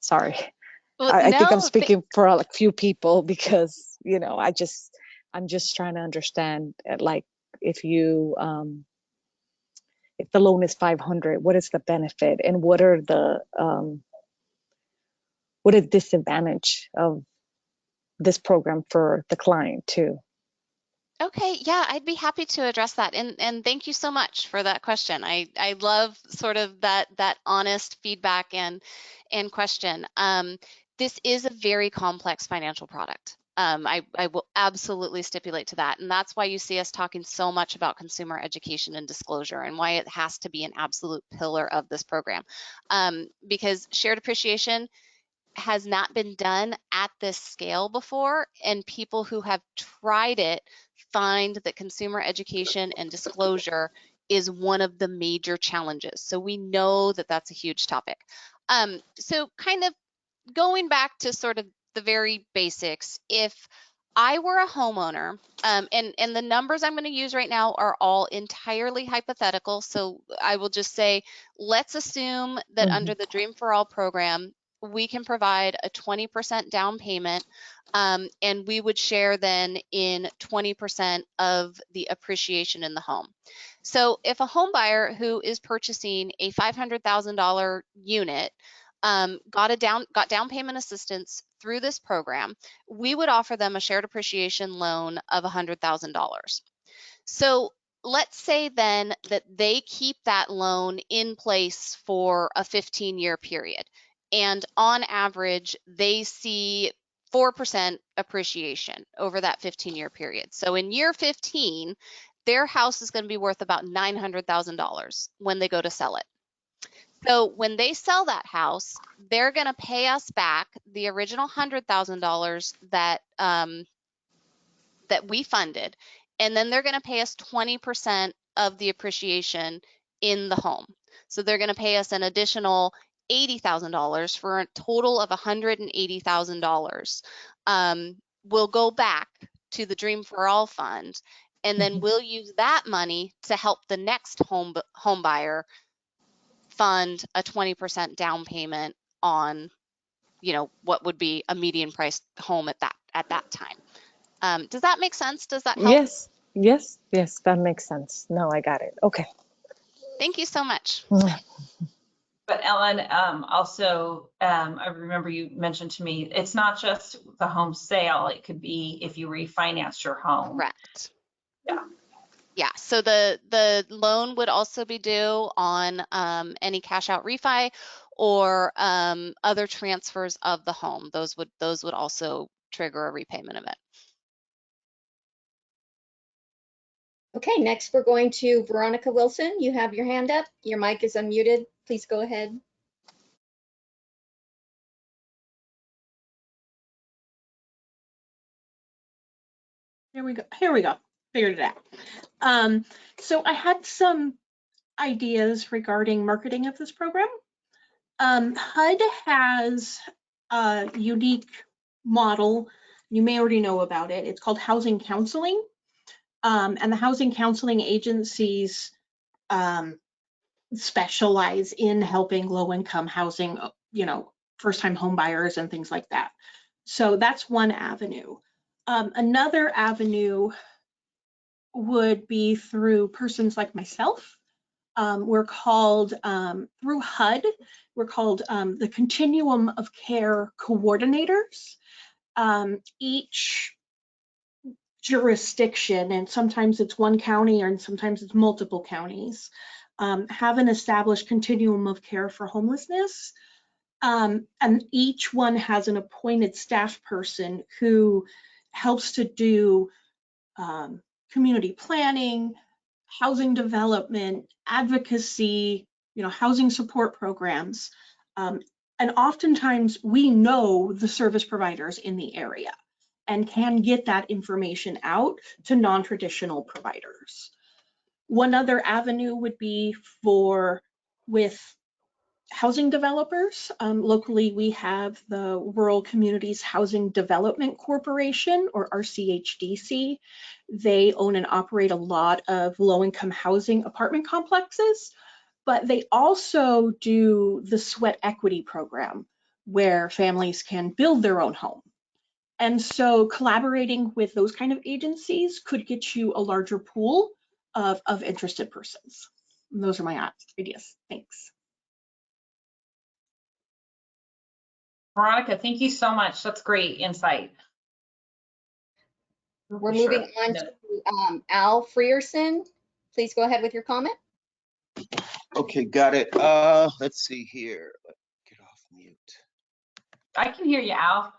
S12: Sorry.
S2: Well,
S12: I think I'm
S2: no,
S12: speaking for a few people because, I'm just trying to understand, like, if you, if the loan is 500, what is the benefit and what are what is the disadvantage of this program for the client too?
S2: okay, yeah, I'd be happy to address that. And thank you so much for that question. I love sort of that honest feedback and question. This is a very complex financial product. I will absolutely stipulate to that. And that's why you see us talking so much about consumer education and disclosure and why it has to be an absolute pillar of this program. Because shared appreciation has not been done at this scale before, and people who have tried it find that consumer education and disclosure is one of the major challenges. So we know that that's a huge topic. So kind of going back to sort of the very basics, if I were a homeowner, and the numbers I'm going to use right now are all entirely hypothetical. So I will just say, let's assume that under the Dream for All program, we can provide a 20% down payment, and we would share then in 20% of the appreciation in the home. So if a home buyer who is purchasing a $500,000 unit got down payment assistance through this program, we would offer them a shared appreciation loan of $100,000. So let's say then that they keep that loan in place for a 15-year period. And on average, they see 4% appreciation over that 15-year period. So in year 15, their house is going to be worth about $900,000 when they go to sell it. So when they sell that house, they're going to pay us back the original $100,000 that we funded, and then they're going to pay us 20% of the appreciation in the home. So they're going to pay us an additional $80,000 for a total of $180,000. We'll go back to the Dream for All fund, and then we'll use that money to help the next home buyer fund a 20% down payment on, what would be a median priced home at that time. Does that make sense? Does that help?
S12: Yes, yes, yes, that makes sense. No, I got it. Okay.
S2: Thank you so much.
S1: But Ellen, also, I remember you mentioned to me, it's not just the home sale, it could be if you refinanced your home.
S2: Correct.
S1: Yeah.
S2: Yeah, so the loan would also be due on any cash out refi or other transfers of the home. Those would also trigger a repayment event.
S3: Okay, next we're going to Veronica Wilson. You have your hand up. Your mic is unmuted. Please go ahead.
S5: Here we go. Here we go. Figured it out. So I had some ideas regarding marketing of this program. HUD has a unique model. You may already know about it. It's called housing counseling. And the housing counseling agencies specialize in helping low-income housing, first-time home buyers and things like that. So that's one avenue. Another avenue would be through persons like myself. We're called, through HUD, we're called the Continuum of Care Coordinators. Each jurisdiction, and sometimes it's one county and sometimes it's multiple counties, have an established continuum of care for homelessness. And each one has an appointed staff person who helps to do community planning, housing development, advocacy, housing support programs. And oftentimes we know the service providers in the area and can get that information out to non-traditional providers. One other avenue would be with housing developers. Locally, we have the Rural Communities Housing Development Corporation, or RCHDC. They own and operate a lot of low-income housing apartment complexes, but they also do the sweat equity program, where families can build their own home. And so collaborating with those kind of agencies could get you a larger pool of interested persons. And those are my ideas. Thanks.
S1: Veronica, thank you so much. That's great insight.
S3: We're moving on to Al Frierson. Please go ahead with your comment.
S9: Okay, got it. Let's see here. Get off mute.
S1: I can hear you, Al.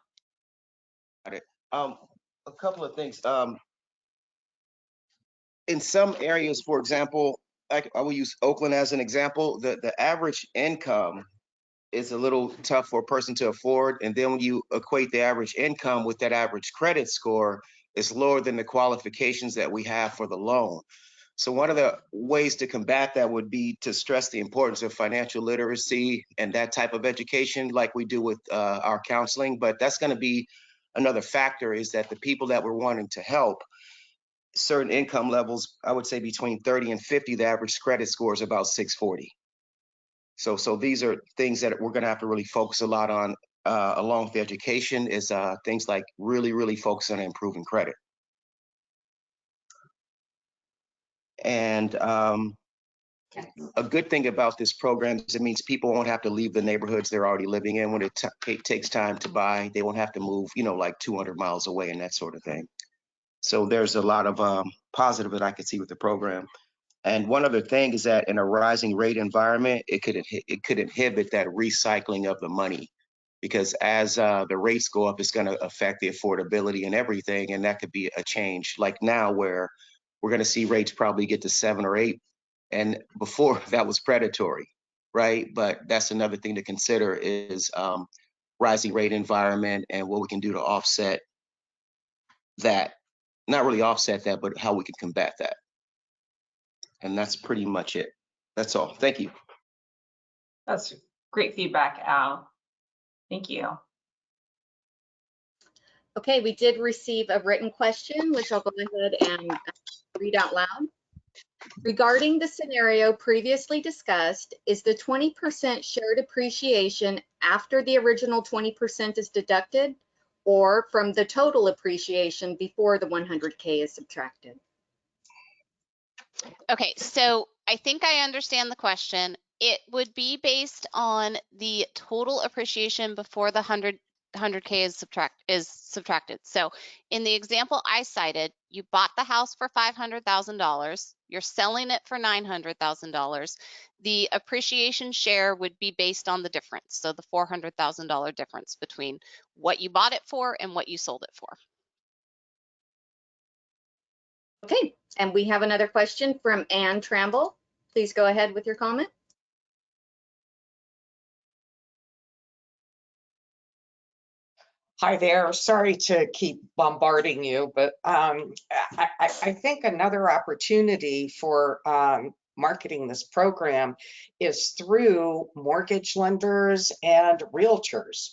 S9: Got it. A couple of things. In some areas, for example, I will use Oakland as an example. The average income is a little tough for a person to afford. And then when you equate the average income with that average credit score, it's lower than the qualifications that we have for the loan. So one of the ways to combat that would be to stress the importance of financial literacy and that type of education like we do with our counseling. But that's going to be another factor, is that the people that we're wanting to help, certain income levels, I would say between 30 and 50, the average credit score is about 640. So these are things that we're going to have to really focus a lot on, along with the education, is things like really focus on improving credit. And a good thing about this program is it means people won't have to leave the neighborhoods they're already living in when it takes time to buy. They won't have to move, like 200 miles away and that sort of thing. So there's a lot of positive that I could see with the program. And one other thing is that in a rising rate environment, it could inhibit that recycling of the money, because as the rates go up, it's going to affect the affordability and everything. And that could be a change, like now where we're going to see rates probably get to 7 or 8. And before that was predatory, right? But that's another thing to consider, is rising rate environment and what we can do to offset that. Not really offset that, but how we can combat that. And that's pretty much it. That's all. Thank you.
S1: That's great feedback, Al. Thank you.
S3: Okay, we did receive a written question, which I'll go ahead and read out loud. Regarding the scenario previously discussed, is the 20% shared appreciation after the original 20% is deducted, or from the total appreciation before the 100K is subtracted?
S2: Okay, so I think I understand the question. It would be based on the total appreciation before the 100K is subtracted. So in the example I cited, you bought the house for $500,000, you're selling it for $900,000. The appreciation share would be based on the difference, so the $400,000 difference between what you bought it for and what you sold it for.
S3: Okay, and we have another question from Ann Tramble. Please go ahead with your comment.
S4: Hi there. Sorry to keep bombarding you, but I think another opportunity for marketing this program is through mortgage lenders and realtors.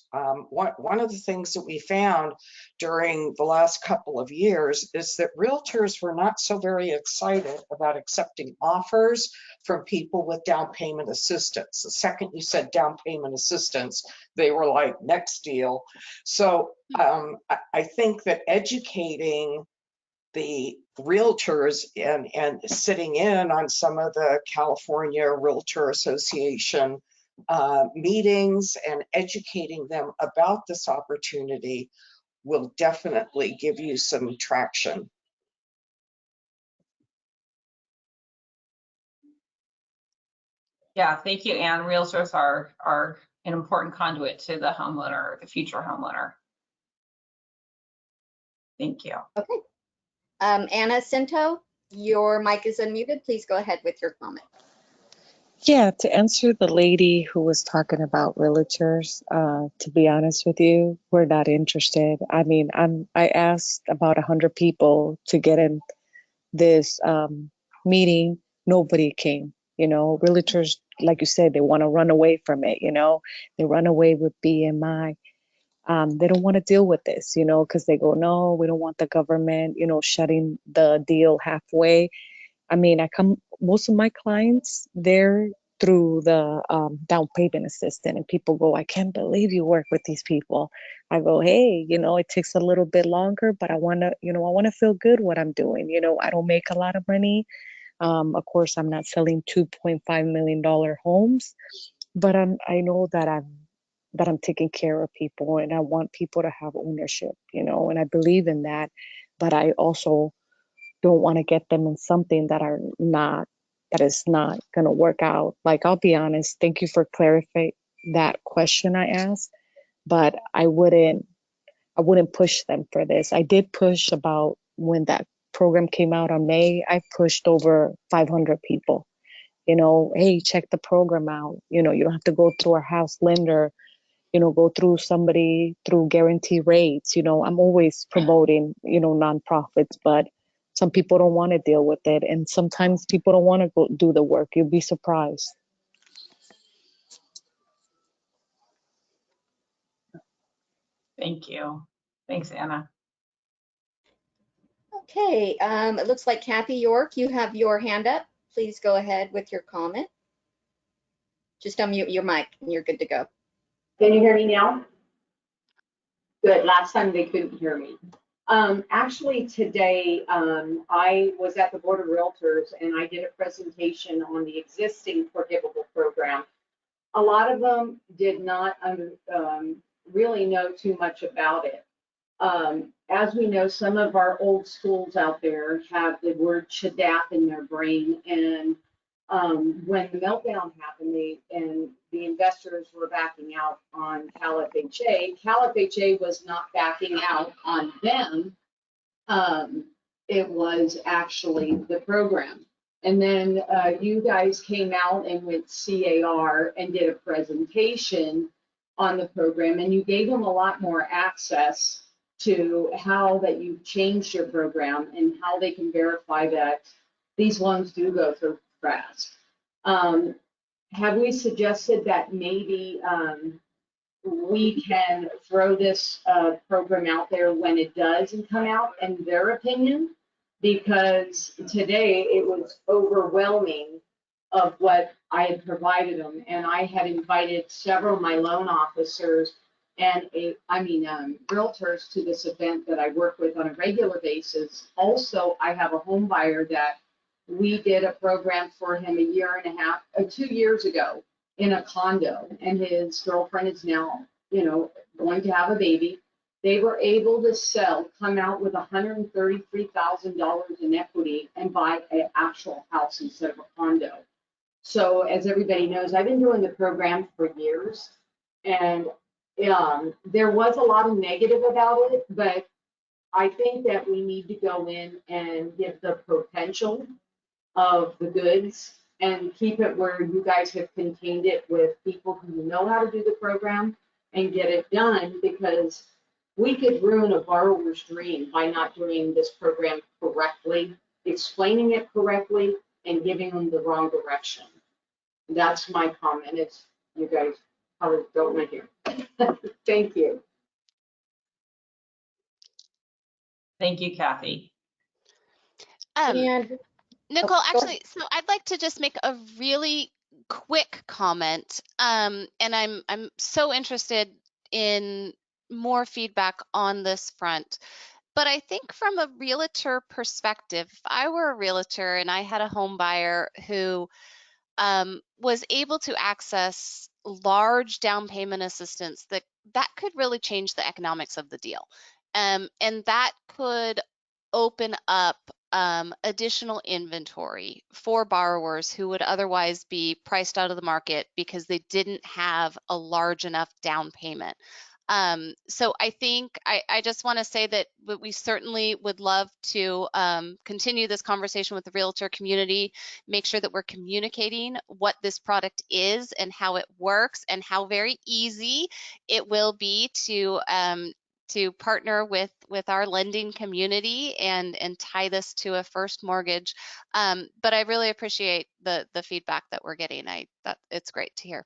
S4: One of the things that we found during the last couple of years is that realtors were not so very excited about accepting offers from people with down payment assistance. The second you said down payment assistance, they were like, next deal. So I think that educating the realtors and sitting in on some of the California Realtor Association meetings and educating them about this opportunity will definitely give you some traction.
S1: Yeah, thank you, Anne. Realtors are an important conduit to the homeowner, the future homeowner. Thank you.
S3: Okay. Anna Cinto, your mic is unmuted. Please go ahead with your comment.
S12: Yeah, to answer the lady who was talking about realtors, to be honest with you, we're not interested. I mean, I asked about 100 people to get in this meeting. Nobody came. You know, realtors, like you said, they want to run away from it. You know, they run away with BMI. They don't want to deal with this, you know, because they go, no, we don't want the government, you know, shutting the deal halfway. I mean, most of my clients, they're through the down payment assistant, and people go, I can't believe you work with these people. I go, hey, you know, it takes a little bit longer, but I want to, you know, I want to feel good what I'm doing. You know, I don't make a lot of money. Of course, I'm not selling $2.5 million homes, but I know that I'm taking care of people, and I want people to have ownership, you know, and I believe in that. But I also don't want to get them in something that is not going to work out. Like, I'll be honest, thank you for clarifying that question I asked, but I wouldn't push them for this. I did push about when that program came out on May, I pushed over 500 people, you know, hey, check the program out. You know, you don't have to go through a house lender, you know, go through somebody through guarantee rates. You know, I'm always promoting, you know, nonprofits, but some people don't want to deal with it. And sometimes people don't want to go do the work. You'll be surprised.
S1: Thank you. Thanks, Anna.
S3: Okay, it looks like Kathy York, you have your hand up. Please go ahead with your comment. Just unmute your mic and you're good to go.
S13: Can you hear me now? Good. Last time they couldn't hear me. Actually, today I was at the Board of Realtors and I did a presentation on the existing forgivable program. A lot of them did not really know too much about it. As we know, some of our old schools out there have the word CHDAP in their brain, and when the meltdown happened, the investors were backing out on CalHFA. CalHFA was not backing out on them. It was actually the program. And then you guys came out and with CAR and did a presentation on the program, and you gave them a lot more access to how that you changed your program and how they can verify that these loans do go through fast. Have we suggested that maybe we can throw this program out there when it does come out, in their opinion? Because today it was overwhelming of what I had provided them, and I had invited several of my loan officers and realtors to this event that I work with on a regular basis. Also, I have a home buyer that we did a program for him 2 years ago in a condo, and his girlfriend is now, going to have a baby. They were able to come out with $133,000 in equity and buy an actual house instead of a condo. So as everybody knows, I've been doing the program for years, and there was a lot of negative about it, but I think that we need to go in and give the potential of the goods and keep it where you guys have contained it with people who know how to do the program and get it done, because we could ruin a borrower's dream by not doing this program correctly, explaining it correctly, and giving them the wrong direction. That's my comment. It's, you guys probably don't want to hear. Thank you.
S1: Thank you, Kathy.
S3: And
S2: Nicole,
S3: go
S2: actually, so I'd like to just make a really quick comment. And I'm so interested in more feedback on this front. But I think from a realtor perspective, if I were a realtor and I had a home buyer who was able to access large down payment assistance, that could really change the economics of the deal. And that could open up additional inventory for borrowers who would otherwise be priced out of the market because they didn't have a large enough down payment. So I think I just want to say that we certainly would love to continue this conversation with the realtor community, make sure that we're communicating what this product is and how it works and how very easy it will be to partner with our lending community and tie this to a first mortgage. But I really appreciate the feedback that we're getting. It's great to hear.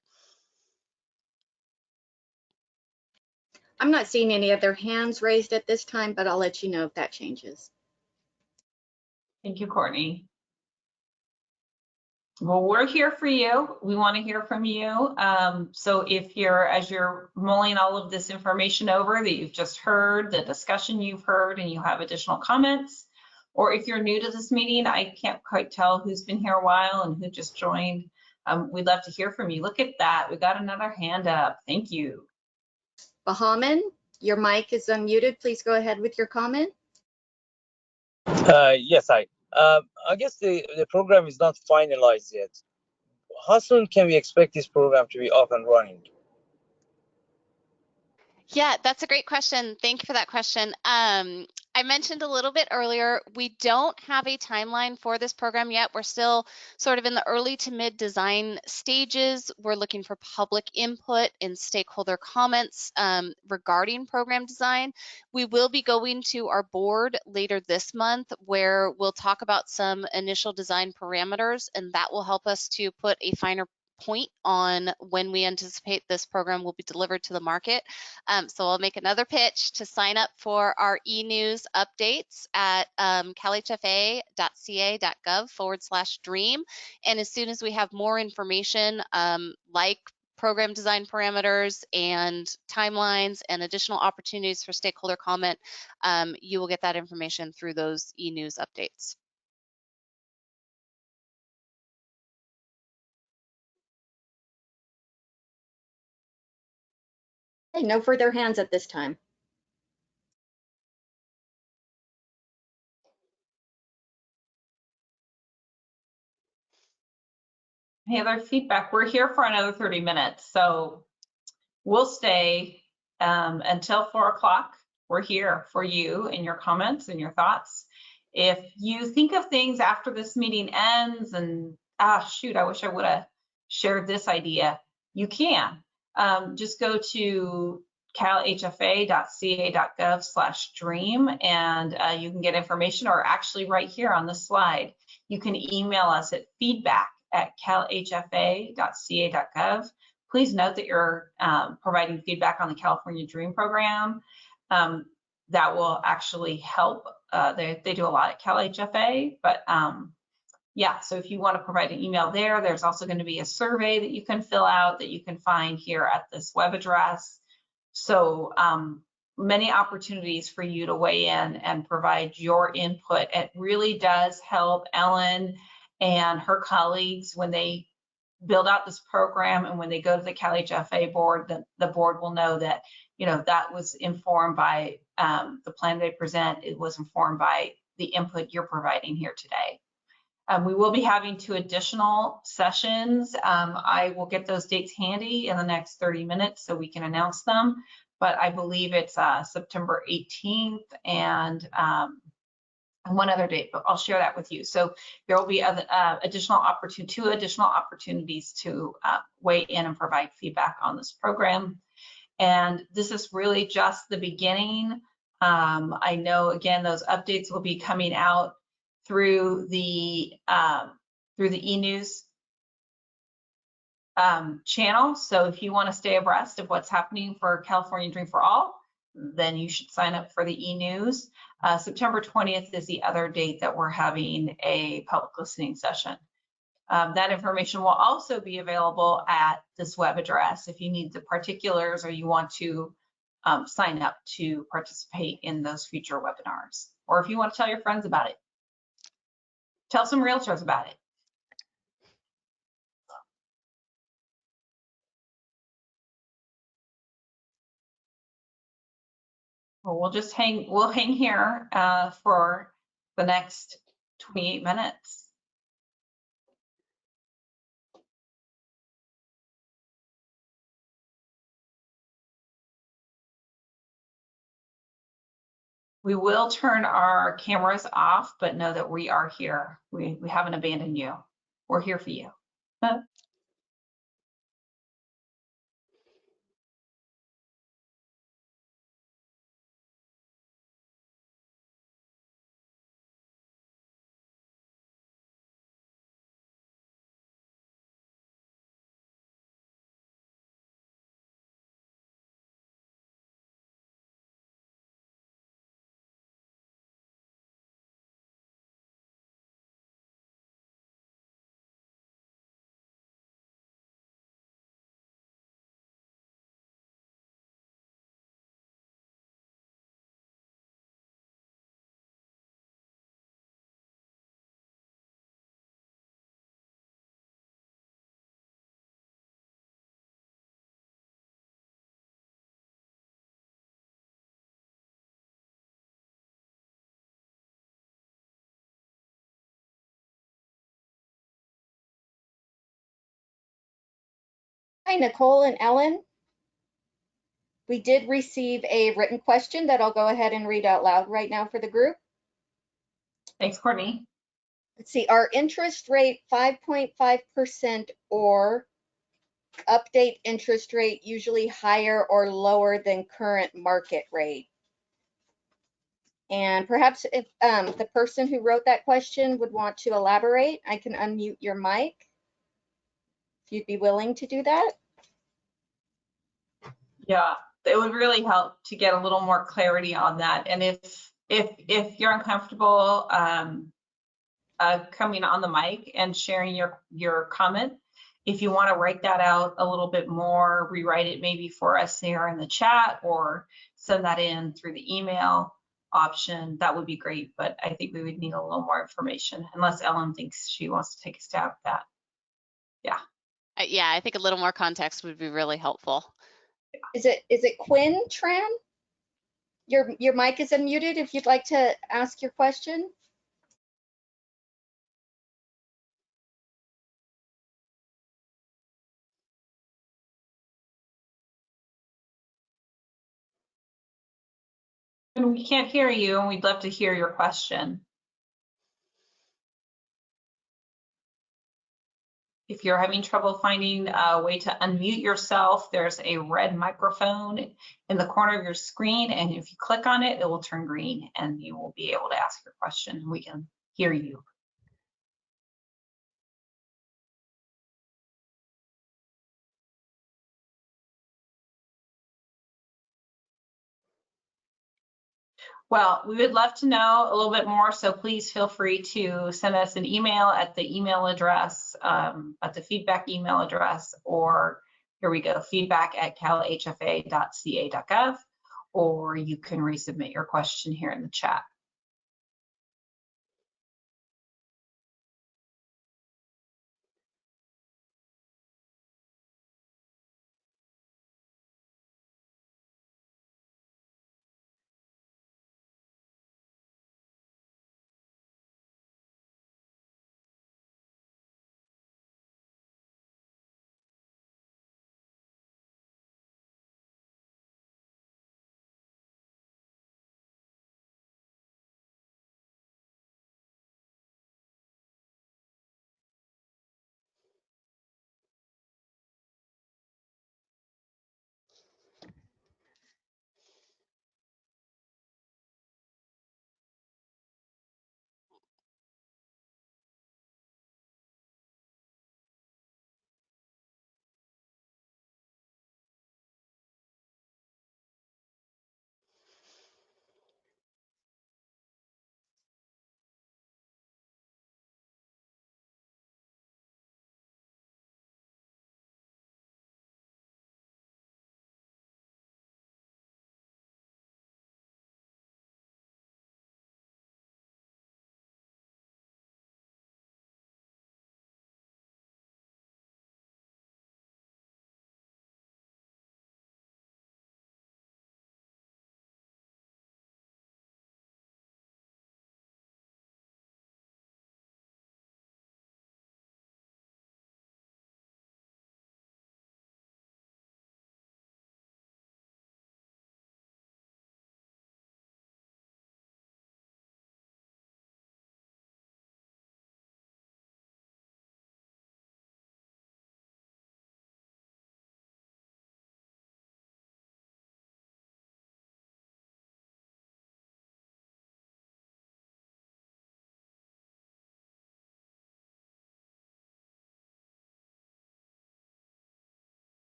S3: I'm not seeing any other hands raised at this time, but I'll let you know if that changes.
S1: Thank you, Courtney. Well, we're here for you. We want to hear from you. So if as you're mulling all of this information over that you've just heard, the discussion you've heard, and you have additional comments, or if you're new to this meeting, I can't quite tell who's been here a while and who just joined. We'd love to hear from you. Look at that. We got another hand up. Thank you.
S3: Bahaman, your mic is unmuted. Please go ahead with your comment.
S11: Yes, I guess the program is not finalized yet. How soon can we expect this program to be up and running?
S2: Yeah, that's a great question. Thank you for that question. I mentioned a little bit earlier, we don't have a timeline for this program yet. We're still sort of in the early to mid design stages. We're looking for public input and stakeholder comments regarding program design. We will be going to our board later this month where we'll talk about some initial design parameters, and that will help us to put a finer point on when we anticipate this program will be delivered to the market. So I'll make another pitch to sign up for our e-news updates at calhfa.ca.gov/dream. And as soon as we have more information like program design parameters and timelines and additional opportunities for stakeholder comment, you will get that information through those e-news updates.
S3: Okay, no further hands at this time.
S1: Any other feedback? We're here for another 30 minutes, so we'll stay until 4 o'clock. We're here for you and your comments and your thoughts. If you think of things after this meeting ends and, shoot, I wish I would have shared this idea, you can. Just go to calhfa.ca.gov/dream and you can get information, or actually right here on the slide, you can email us at feedback@calhfa.ca.gov. Please note that you're providing feedback on the California Dream Program. That will actually help. They do a lot at CalHFA, but yeah, so if you want to provide an email there, there's also going to be a survey that you can fill out that you can find here at this web address. So many opportunities for you to weigh in and provide your input. It really does help Ellen and her colleagues when they build out this program, and when they go to the CalHFA board, the board will know that, you know, that was informed by the plan they present. It was informed by the input you're providing here today. We will be having 2 additional sessions. I will get those dates handy in the next 30 minutes so we can announce them. But I believe it's September 18th and one other date, but I'll share that with you. So there will be other, 2 additional opportunities to weigh in and provide feedback on this program. And this is really just the beginning. I know, again, those updates will be coming out through the e-news channel. So if you want to stay abreast of what's happening for California Dream for All, then you should sign up for the e-news. September 20th is the other date that we're having a public listening session. That information will also be available at this web address if you need the particulars or you want to sign up to participate in those future webinars. Or if you want to tell your friends about it, tell some realtors about it. Well, we'll hang here for the next 28 minutes. We will turn our cameras off, but know that we are here. We haven't abandoned you. We're here for you.
S3: Hi, Nicole and Ellen. We did receive a written question that I'll go ahead and read out loud right now for the group.
S1: Thanks, Courtney.
S3: Let's see, our interest rate 5.5% or update interest rate usually higher or lower than current market rate? And perhaps if the person who wrote that question would want to elaborate, I can unmute your mic if you'd be willing to do that.
S1: Yeah, it would really help to get a little more clarity on that. And if you're uncomfortable coming on the mic and sharing your comment, if you want to write that out a little bit more, rewrite it maybe for us here in the chat or send that in through the email option, that would be great. But I think we would need a little more information unless Ellen thinks she wants to take a stab at that. Yeah.
S2: Yeah, I think a little more context would be really helpful.
S3: Is it Quinn Tran? Your mic is unmuted if you'd like to ask your question.
S1: And we can't hear you, and we'd love to hear your question. If you're having trouble finding a way to unmute yourself, there's a red microphone in the corner of your screen, and if you click on it, it will turn green, and you will be able to ask your question. We can hear you. Well, we would love to know a little bit more, so please feel free to send us an email at the email address, at the feedback email address, or Here we go, feedback@calhfa.ca.gov, or you can resubmit your question here in the chat.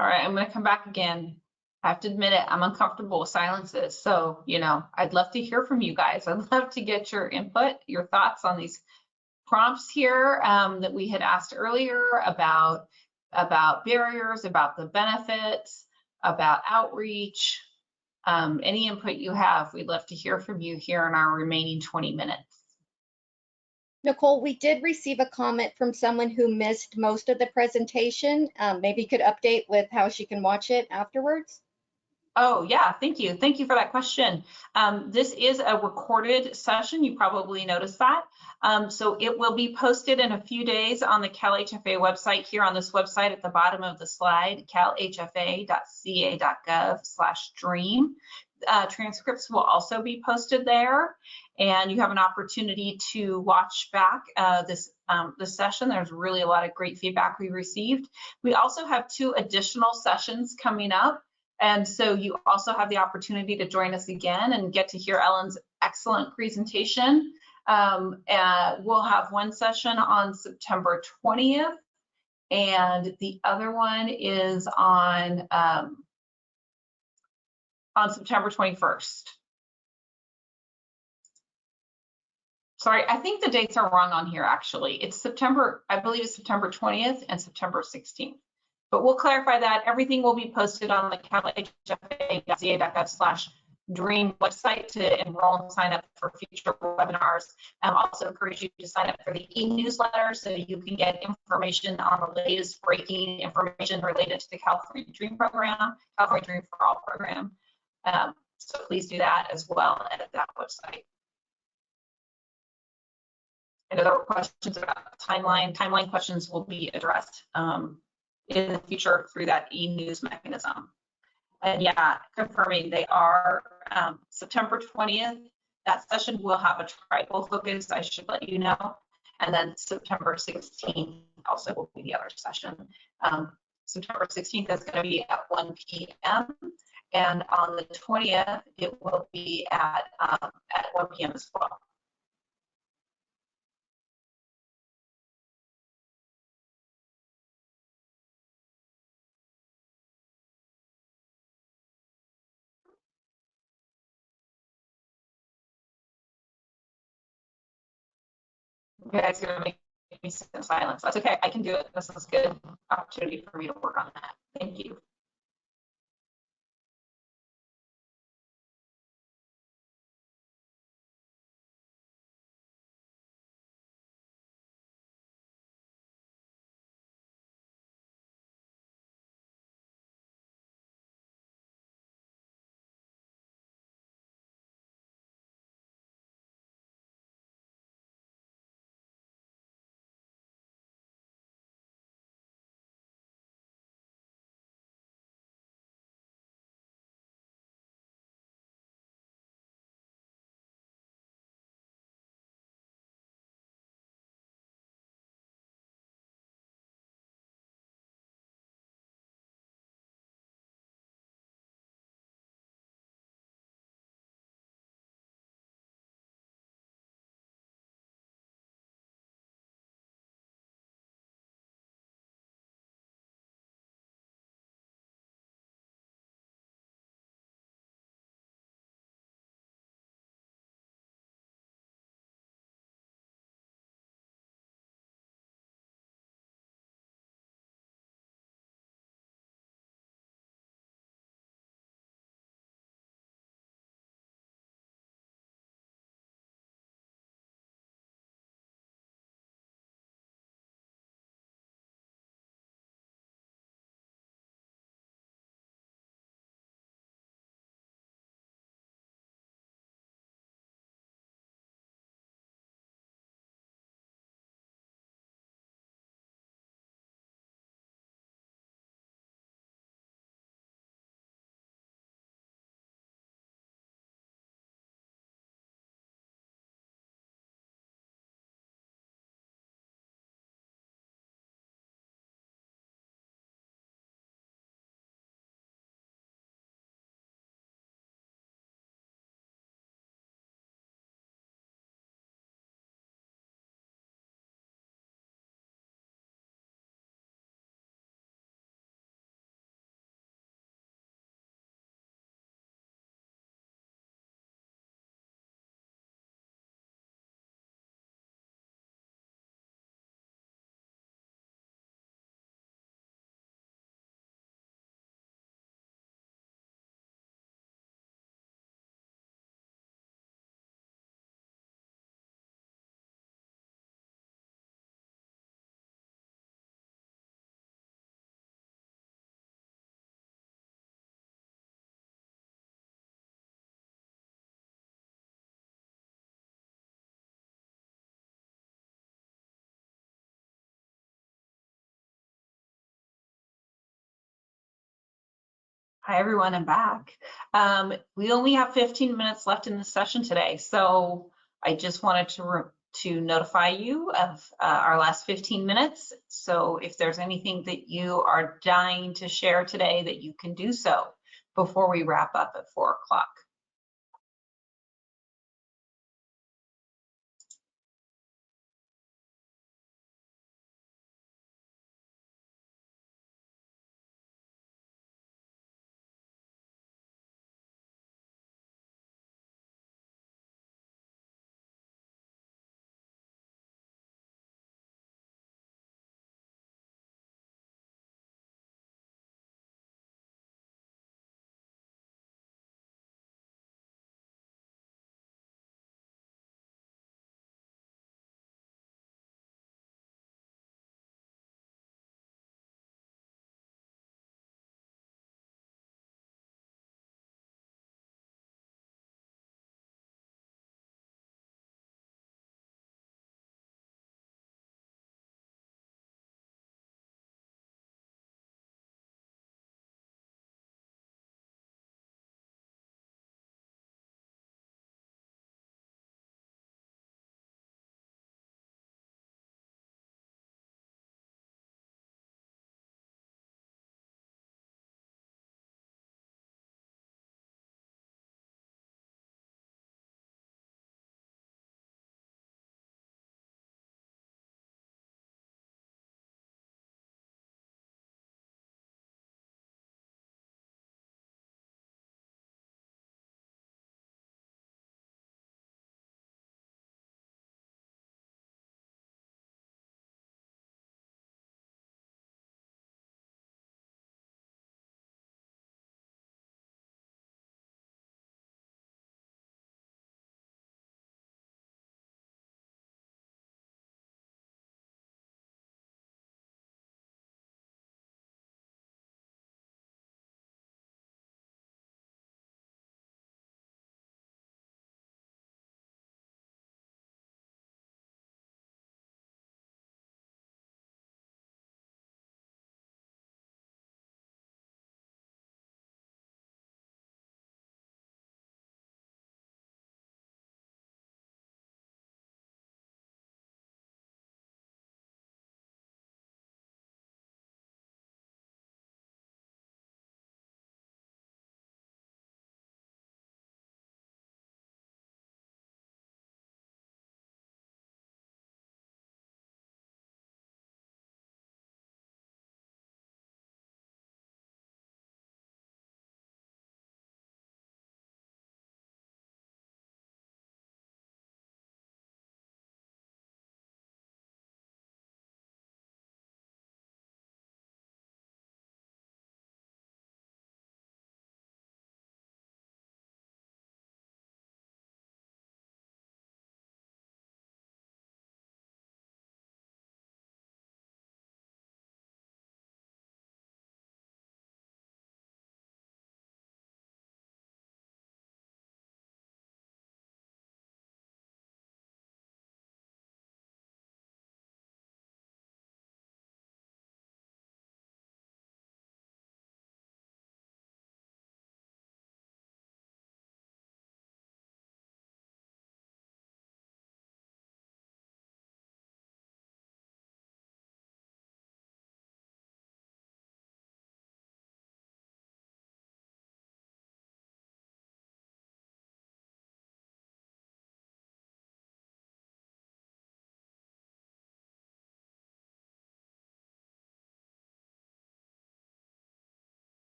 S1: All right, I'm going to come back again. I have to admit it, I'm uncomfortable with silences. So, I'd love to hear from you guys. I'd love to get your input, your thoughts on these prompts here that we had asked earlier about barriers, about the benefits, about outreach. Any input you have, we'd love to hear from you here in our remaining 20 minutes.
S3: Nicole, we did receive a comment from someone who missed most of the presentation. Maybe you could update with how she can watch it afterwards.
S1: Oh, yeah, thank you. Thank you for that question. This is a recorded session. You probably noticed that. So it will be posted in a few days on the CalHFA website here on this website at the bottom of the slide, calhfa.ca.gov/dream. Transcripts will also be posted there, and you have an opportunity to watch back this session. There's really a lot of great feedback we received. We also have 2 additional sessions coming up, and so you also have the opportunity to join us again and get to hear Ellen's excellent presentation. We'll have one session on September 20th, and the other one is on September 21st. Sorry, I think the dates are wrong on here, actually. It's September, I believe it's September 20th and September 16th. But we'll clarify that. Everything will be posted on the calhfa.ca.gov/dream Dream website to enroll and sign up for future webinars. Also encourage you to sign up for the e-newsletter so you can get information on the latest breaking information related to the California Dream program, California Dream for All program. So please do that as well at that website. And if there were questions about timeline questions will be addressed in the future through that e-news mechanism. And yeah, confirming they are September 20th. That session will have a tribal focus, I should let you know. And then September 16th also will be the other session. September 16th is going to be at 1 p.m. And on the 20th, it will be at 1 p.m. as well. You guys are gonna make me sit in silence. That's okay. I can do it. This is a good opportunity for me to work on that. Thank you. Hi, everyone. I'm back. We only have 15 minutes left in the session today, so I just wanted to notify you of our last 15 minutes. So if there's anything that you are dying to share today, that you can do so before we wrap up at 4 o'clock.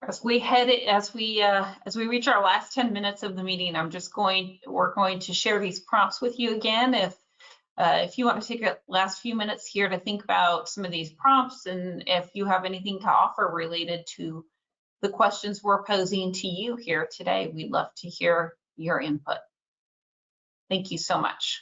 S1: As we reach our last 10 minutes of the meeting, we're going to share these prompts with you again. If you want to take a last few minutes here to think about some of these prompts, and if you have anything to offer related to the questions we're posing to you here today, we'd love to hear your input. Thank you so much.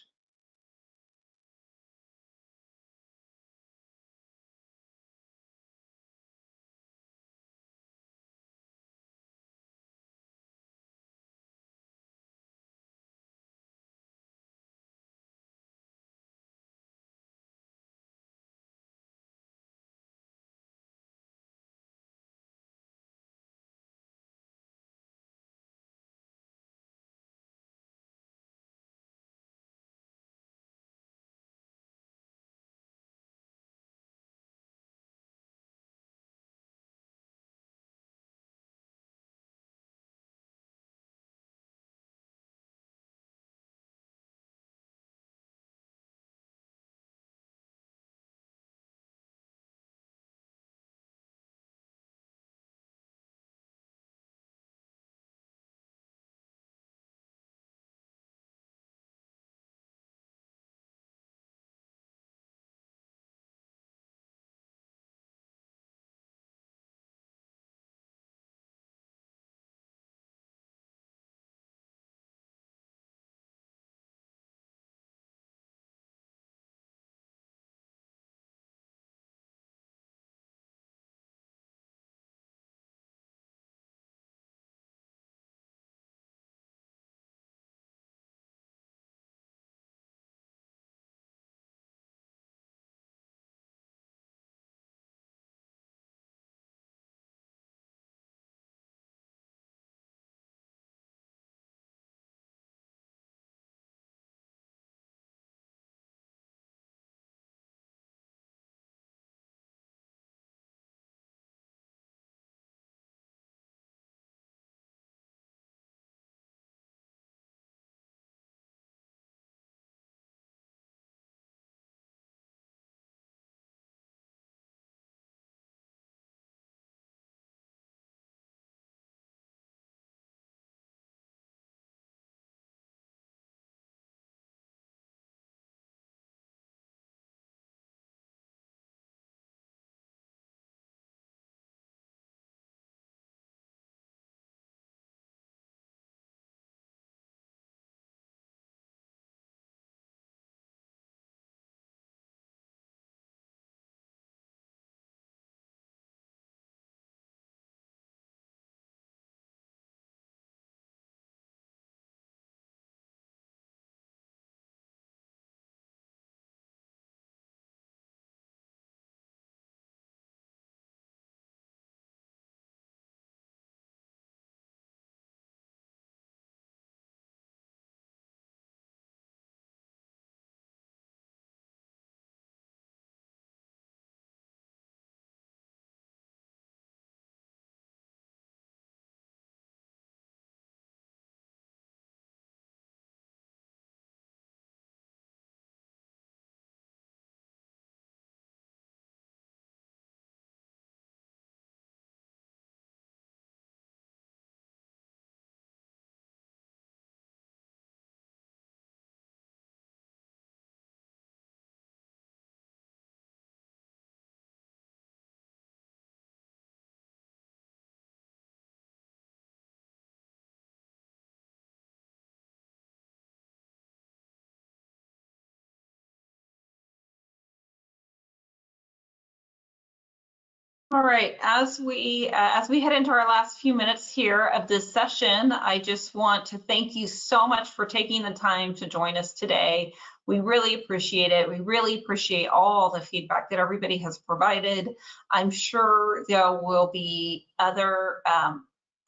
S1: All right, as we head into our last few minutes here of this session, I just want to thank you so much for taking the time to join us today. We really appreciate it. We really appreciate all the feedback that everybody has provided. I'm sure there will be other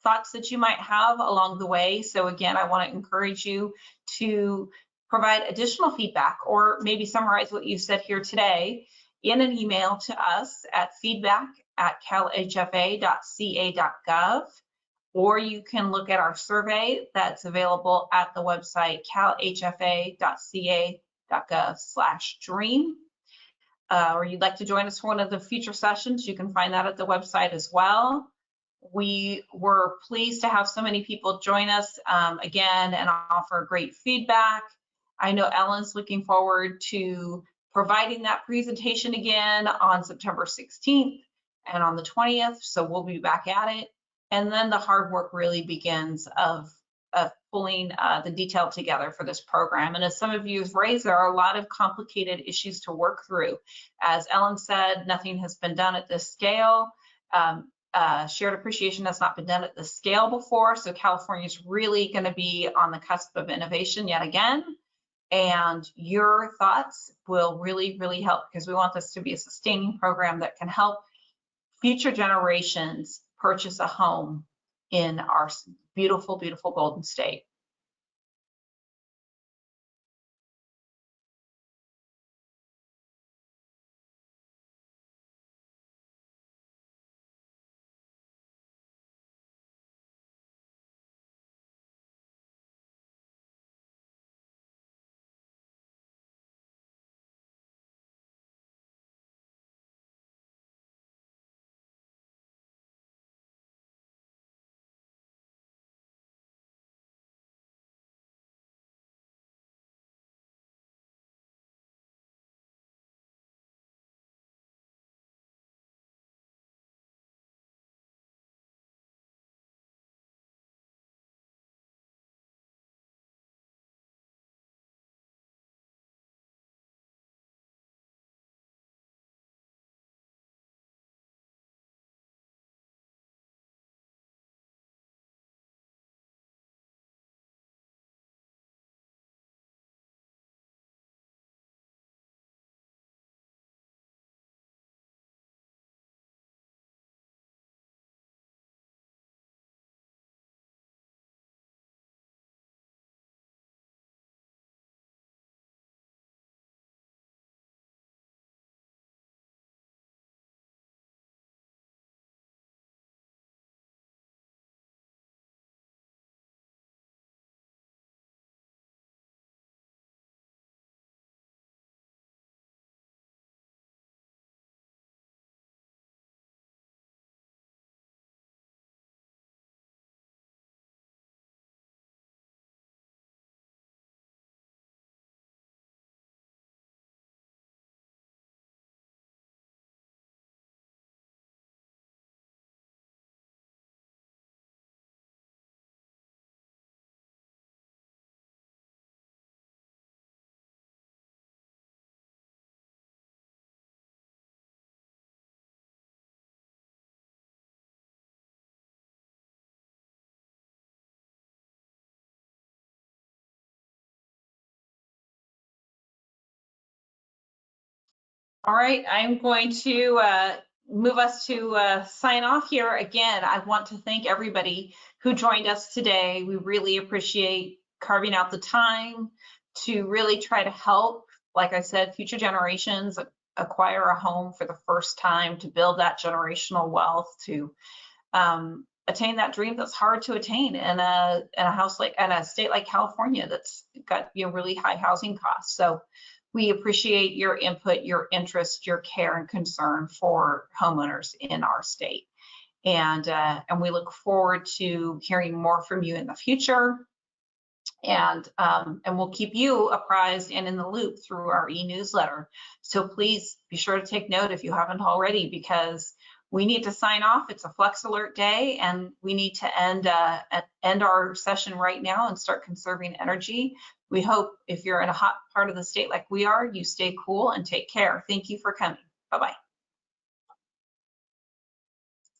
S1: thoughts that you might have along the way. So again, I want to encourage you to provide additional feedback or maybe summarize what you said here today in an email to us at feedback@calhfa.ca.gov, or you can look at our survey that's available at the website calhfa.ca.gov/dream. Or you'd like to join us for one of the future sessions, you can find that at the website as well. We were pleased to have so many people join us again and offer great feedback. I know Ellen's looking forward to providing that presentation again on September 16th and on the 20th, so we'll be back at it. And then the hard work really begins of pulling the detail together for this program. And as some of you have raised, there are a lot of complicated issues to work through. As Ellen said, nothing has been done at this scale. Shared appreciation has not been done at this scale before, so California is really going to be on the cusp of innovation yet again. And your thoughts will really, really help, because we want this to be a sustaining program that can help future generations purchase a home in our beautiful, beautiful Golden State. All right, I'm going to move us to sign off here. Again, I want to thank everybody who joined us today. We really appreciate carving out the time to really try to help, like I said, future generations acquire a home for the first time, to build that generational wealth, to attain that dream that's hard to attain in a house like in a state like California that's got really high housing costs. So we appreciate your input, your interest, your care and concern for homeowners in our state. And we look forward to hearing more from you in the future. And we'll keep you apprised and in the loop through our e-newsletter. So please be sure to take note if you haven't already, because we need to sign off. It's a Flex Alert day, and we need to end our session right now and start conserving energy. We hope if you're in a hot part of the state like we are, you stay cool and take care. Thank you for coming. Bye-bye.